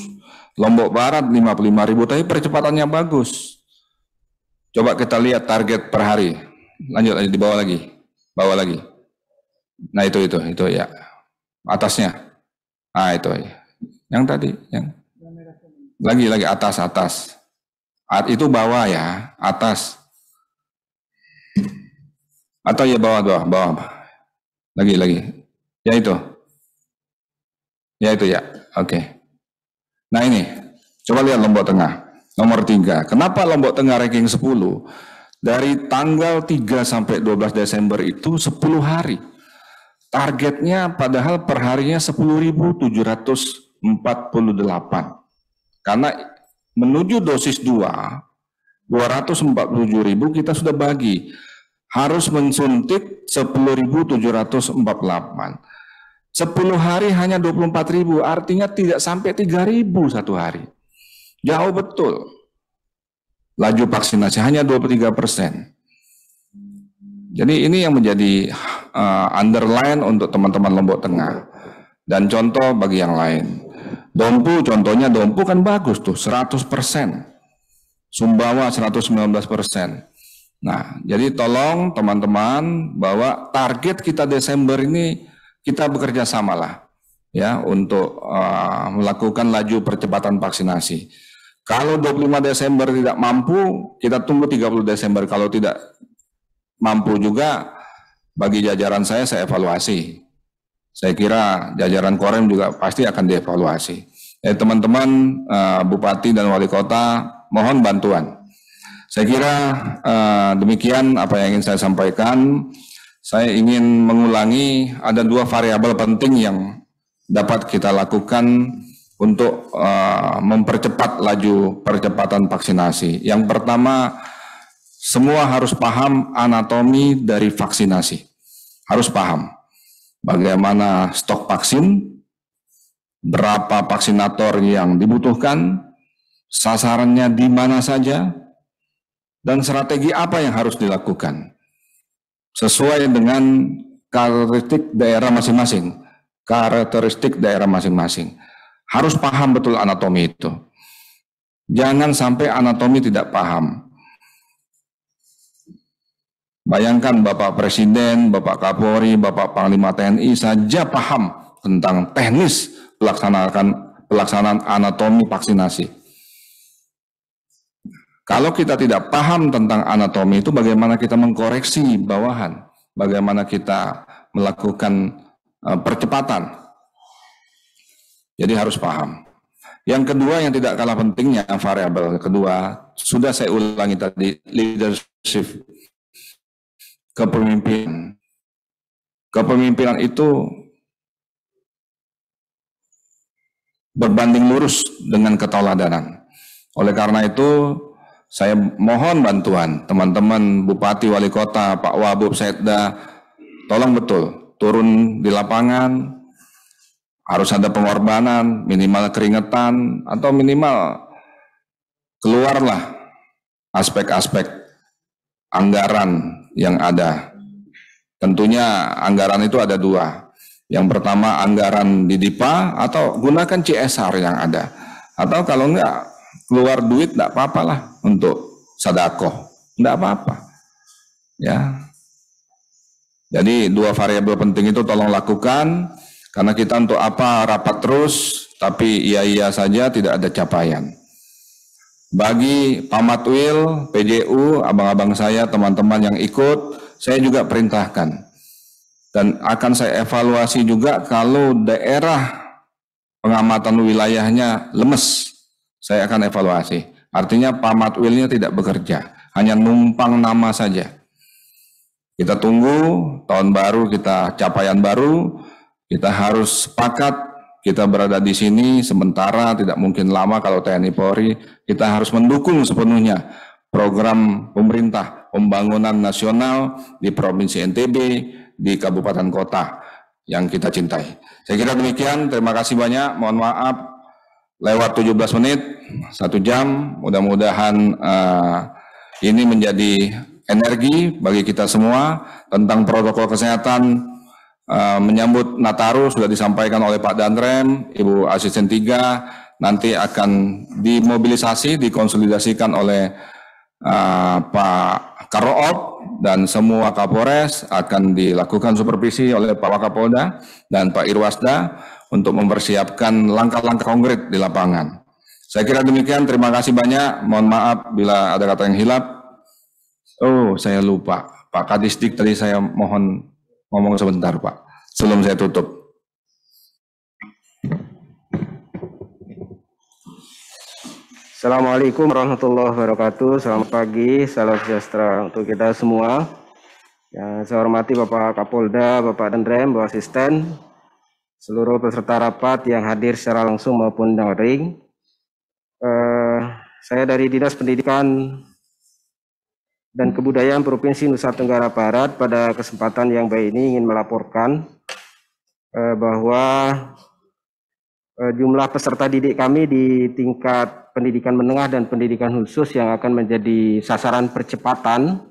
Lombok Barat 55.000, tapi percepatannya bagus. Coba kita lihat target per hari. Lanjut di bawah lagi. Nah itu ya. Atasnya. Nah itu ya. Yang tadi, yang lagi atas. Itu bawah ya, atas. Atau ya bawah. Lagi. Ya itu. Ya itu ya. Oke. Nah ini, coba lihat Lombok Tengah. Nomor 3. Kenapa Lombok Tengah ranking 10? Dari tanggal 3 sampai 12 Desember itu 10 hari. Targetnya padahal perharinya 10.748. Karena menuju dosis 2, 247.000 kita sudah bagi. Harus mensuntik 10.748. 10 hari hanya 24.000, artinya tidak sampai 3.000 satu hari. Jauh betul. Laju vaksinasi hanya 23%. Jadi ini yang menjadi underline untuk teman-teman Lombok Tengah. Dan contoh bagi yang lain. Dompu, contohnya Dompu kan bagus tuh, 100%. Sumbawa 119%. Nah, jadi tolong teman-teman bahwa target kita Desember ini kita bekerja samalah ya untuk melakukan laju percepatan vaksinasi. Kalau 25 Desember tidak mampu, kita tunggu 30 Desember. Kalau tidak mampu juga, bagi jajaran saya evaluasi. Saya kira jajaran Korem juga pasti akan dievaluasi. Teman-teman Bupati dan Wali Kota, mohon bantuan. Saya kira demikian apa yang ingin saya sampaikan. Saya ingin mengulangi ada 2 variabel penting yang dapat kita lakukan untuk mempercepat laju percepatan vaksinasi. Yang pertama, semua harus paham anatomi dari vaksinasi. Harus paham bagaimana stok vaksin, berapa vaksinator yang dibutuhkan, sasarannya di mana saja, dan strategi apa yang harus dilakukan sesuai dengan karakteristik daerah masing-masing. Harus paham betul anatomi itu. Jangan sampai anatomi tidak paham. Bayangkan Bapak Presiden, Bapak Kapolri, Bapak Panglima TNI saja paham tentang teknis pelaksanaan anatomi vaksinasi. Kalau kita tidak paham tentang anatomi itu, bagaimana kita mengkoreksi bawahan, bagaimana kita melakukan percepatan. Jadi harus paham. Yang kedua yang tidak kalah pentingnya, variabel kedua, sudah saya ulangi tadi, leadership, kepemimpinan. Kepemimpinan itu berbanding lurus dengan keteladanan. Oleh karena itu, saya mohon bantuan teman-teman Bupati, Wali Kota, Pak Wabub, Sekda, tolong betul turun di lapangan, harus ada pengorbanan, minimal keringetan, atau minimal keluarlah aspek-aspek anggaran yang ada. Tentunya anggaran itu ada 2. Yang pertama anggaran di DIPA atau gunakan CSR yang ada. Atau kalau enggak, keluar duit enggak apa-apalah untuk sedekah, enggak apa-apa. Ya. Jadi 2 variabel penting itu tolong lakukan, karena kita untuk apa rapat terus, tapi iya-iya saja tidak ada capaian. Bagi Pamatwil, PJU, abang-abang saya, teman-teman yang ikut, saya juga perintahkan. Dan akan saya evaluasi juga kalau daerah pengamatan wilayahnya lemes, saya akan evaluasi. Artinya Pamatwilnya tidak bekerja, hanya numpang nama saja. Kita tunggu tahun baru, kita capaian baru, kita harus sepakat, kita berada di sini sementara, tidak mungkin lama kalau TNI Polri, kita harus mendukung sepenuhnya program pemerintah pembangunan nasional di Provinsi NTB, di kabupaten kota yang kita cintai. Saya kira demikian, terima kasih banyak, mohon maaf lewat 17 menit, 1 jam, mudah-mudahan ini menjadi energi bagi kita semua tentang protokol kesehatan. Menyambut Nataru sudah disampaikan oleh Pak Danrem, Ibu Asisten 3, nanti akan dimobilisasi, dikonsolidasikan oleh Pak Karoop dan semua Kapolres, akan dilakukan supervisi oleh Pak Wakapolda dan Pak Irwasda untuk mempersiapkan langkah-langkah konkret di lapangan. Saya kira demikian, terima kasih banyak. Mohon maaf bila ada kata yang hilap. Oh, saya lupa. Pak Kadisdik tadi saya mohon ngomong sebentar, Pak, sebelum saya tutup. Assalamualaikum warahmatullahi wabarakatuh. Selamat pagi, salam sejahtera untuk kita semua. Yang saya hormati Bapak Kapolda, Bapak Danrem, Bapak Asisten, seluruh peserta rapat yang hadir secara langsung maupun daring. Saya dari Dinas Pendidikan dan Kebudayaan Provinsi Nusa Tenggara Barat pada kesempatan yang baik ini ingin melaporkan bahwa jumlah peserta didik kami di tingkat pendidikan menengah dan pendidikan khusus yang akan menjadi sasaran percepatan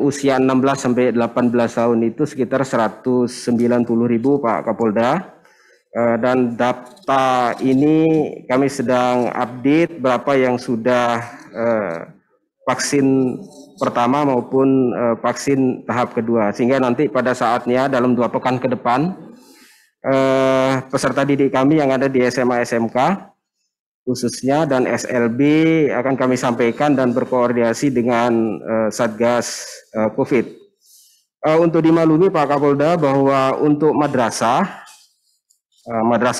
usia 16 sampai 18 tahun itu sekitar 190.000 Pak Kapolda. Dan data ini kami sedang update berapa yang sudah vaksin pertama maupun vaksin tahap kedua, sehingga nanti pada saatnya dalam 2 pekan ke depan peserta didik kami yang ada di SMA SMK khususnya dan SLB akan kami sampaikan dan berkoordinasi dengan Satgas COVID. Untuk dimaklumi Pak Kapolda bahwa untuk madrasah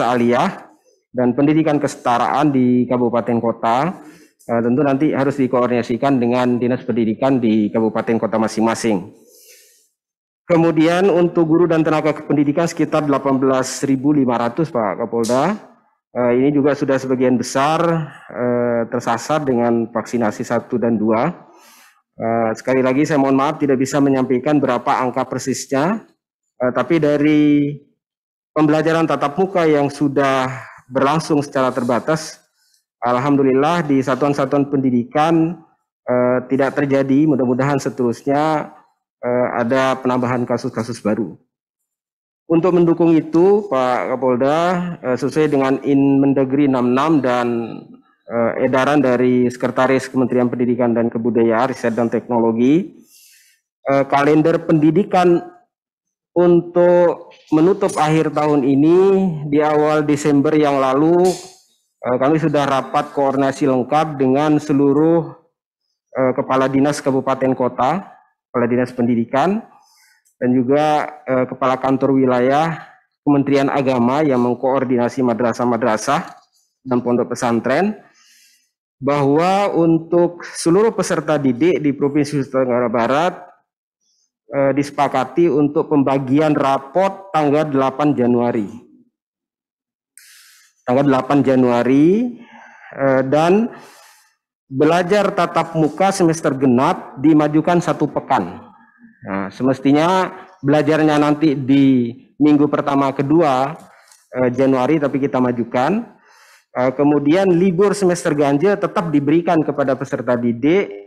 aliyah dan pendidikan kesetaraan di kabupaten kota tentu nanti harus dikoordinasikan dengan Dinas Pendidikan di kabupaten kota masing-masing. Kemudian untuk guru dan tenaga kependidikan sekitar 18.500 Pak Kapolda. Ini juga sudah sebagian besar tersasar dengan vaksinasi 1 dan 2. Sekali lagi saya mohon maaf tidak bisa menyampaikan berapa angka persisnya, tapi dari pembelajaran tatap muka yang sudah berlangsung secara terbatas, alhamdulillah di satuan-satuan pendidikan tidak terjadi, mudah-mudahan seterusnya ada penambahan kasus-kasus baru. Untuk mendukung itu, Pak Kapolda, sesuai dengan Inmendagri 66 dan edaran dari Sekretaris Kementerian Pendidikan dan Kebudayaan, Riset dan Teknologi, kalender pendidikan untuk menutup akhir tahun ini di awal Desember yang lalu, kami sudah rapat koordinasi lengkap dengan seluruh kepala dinas kabupaten kota, kepala dinas pendidikan, dan juga kepala kantor wilayah Kementerian Agama yang mengkoordinasi madrasah-madrasah dan pondok pesantren, bahwa untuk seluruh peserta didik di Provinsi Nusa Tenggara Barat disepakati untuk pembagian rapot tanggal 8 Januari. Tanggal 8 Januari dan belajar tatap muka semester genap dimajukan 1 pekan. Nah, semestinya belajarnya nanti di minggu pertama kedua Januari, tapi kita majukan. Kemudian libur semester ganjil tetap diberikan kepada peserta didik,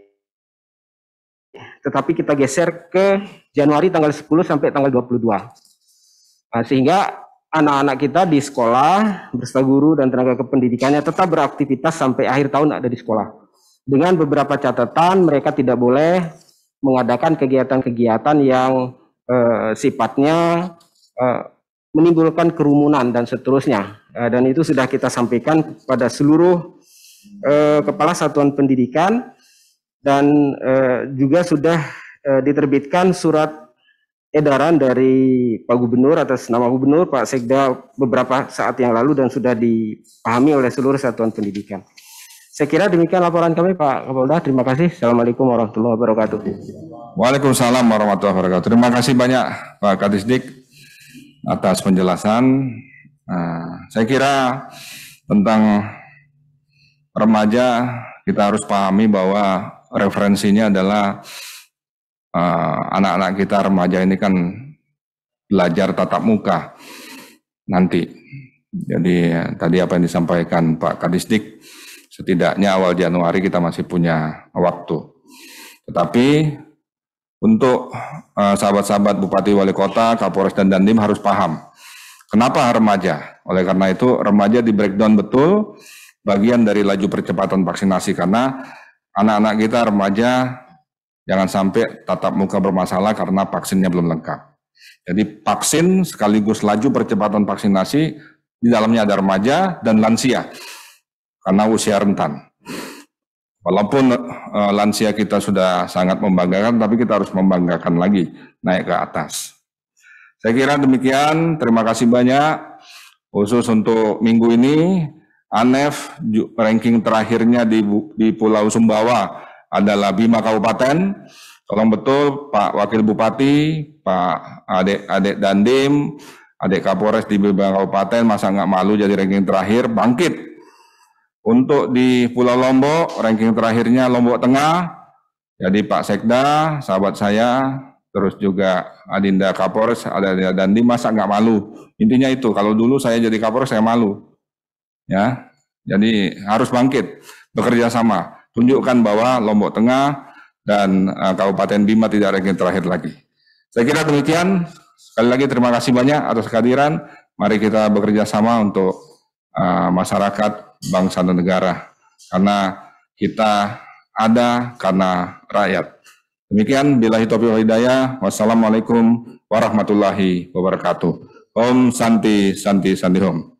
tetapi kita geser ke Januari tanggal 10 sampai tanggal 22. Nah, sehingga anak-anak kita di sekolah beserta guru dan tenaga kependidikannya tetap beraktivitas sampai akhir tahun ada di sekolah. Dengan beberapa catatan, mereka tidak boleh mengadakan kegiatan-kegiatan yang sifatnya menimbulkan kerumunan dan seterusnya. Dan itu sudah kita sampaikan pada seluruh kepala satuan pendidikan dan juga sudah diterbitkan surat edaran dari Pak Gubernur atas nama Gubernur, Pak Sekda beberapa saat yang lalu dan sudah dipahami oleh seluruh satuan pendidikan. Saya kira demikian laporan kami Pak Kapolda. Terima kasih. Assalamualaikum warahmatullahi wabarakatuh. Waalaikumsalam warahmatullahi wabarakatuh. Terima kasih banyak Pak Kadisdik atas penjelasan. Saya kira tentang remaja kita harus pahami bahwa referensinya adalah anak-anak kita remaja ini kan belajar tatap muka nanti. Jadi tadi apa yang disampaikan Pak Kadisdik, setidaknya awal Januari kita masih punya waktu. Tetapi untuk sahabat-sahabat Bupati Wali Kota, Kapolres dan Dandim harus paham. Kenapa remaja? Oleh karena itu remaja di breakdown betul bagian dari laju percepatan vaksinasi, karena anak-anak kita remaja jangan sampai tatap muka bermasalah karena vaksinnya belum lengkap. Jadi vaksin sekaligus laju percepatan vaksinasi, di dalamnya ada remaja dan lansia. karena usia rentan. Walaupun lansia kita sudah sangat membanggakan, tapi kita harus membanggakan lagi naik ke atas. Saya kira demikian, terima kasih banyak. Khusus untuk minggu ini, ANEF ranking terakhirnya di Pulau Sumbawa adalah 5 kabupaten. Tolong betul Pak Wakil Bupati, Pak Adik Dandim, Adik Kapolres di 5 kabupaten, masa nggak malu jadi ranking terakhir, bangkit. Untuk di Pulau Lombok, ranking terakhirnya Lombok Tengah, jadi Pak Sekda, sahabat saya, terus juga Adinda Kapolres, Adinda Dandim, masa nggak malu. Intinya itu, kalau dulu saya jadi Kapolres, saya malu. Ya, jadi harus bangkit, bekerja sama, tunjukkan bahwa Lombok Tengah dan Kabupaten Bima tidak ranking terakhir lagi. Saya kira demikian. Sekali lagi terima kasih banyak atas kehadiran. Mari kita bekerja sama untuk masyarakat, bangsa dan negara. Karena kita ada karena rakyat. Demikian, billahi taufiq wal hidayah. Wassalamualaikum warahmatullahi wabarakatuh. Om Santi Santi Santi Om.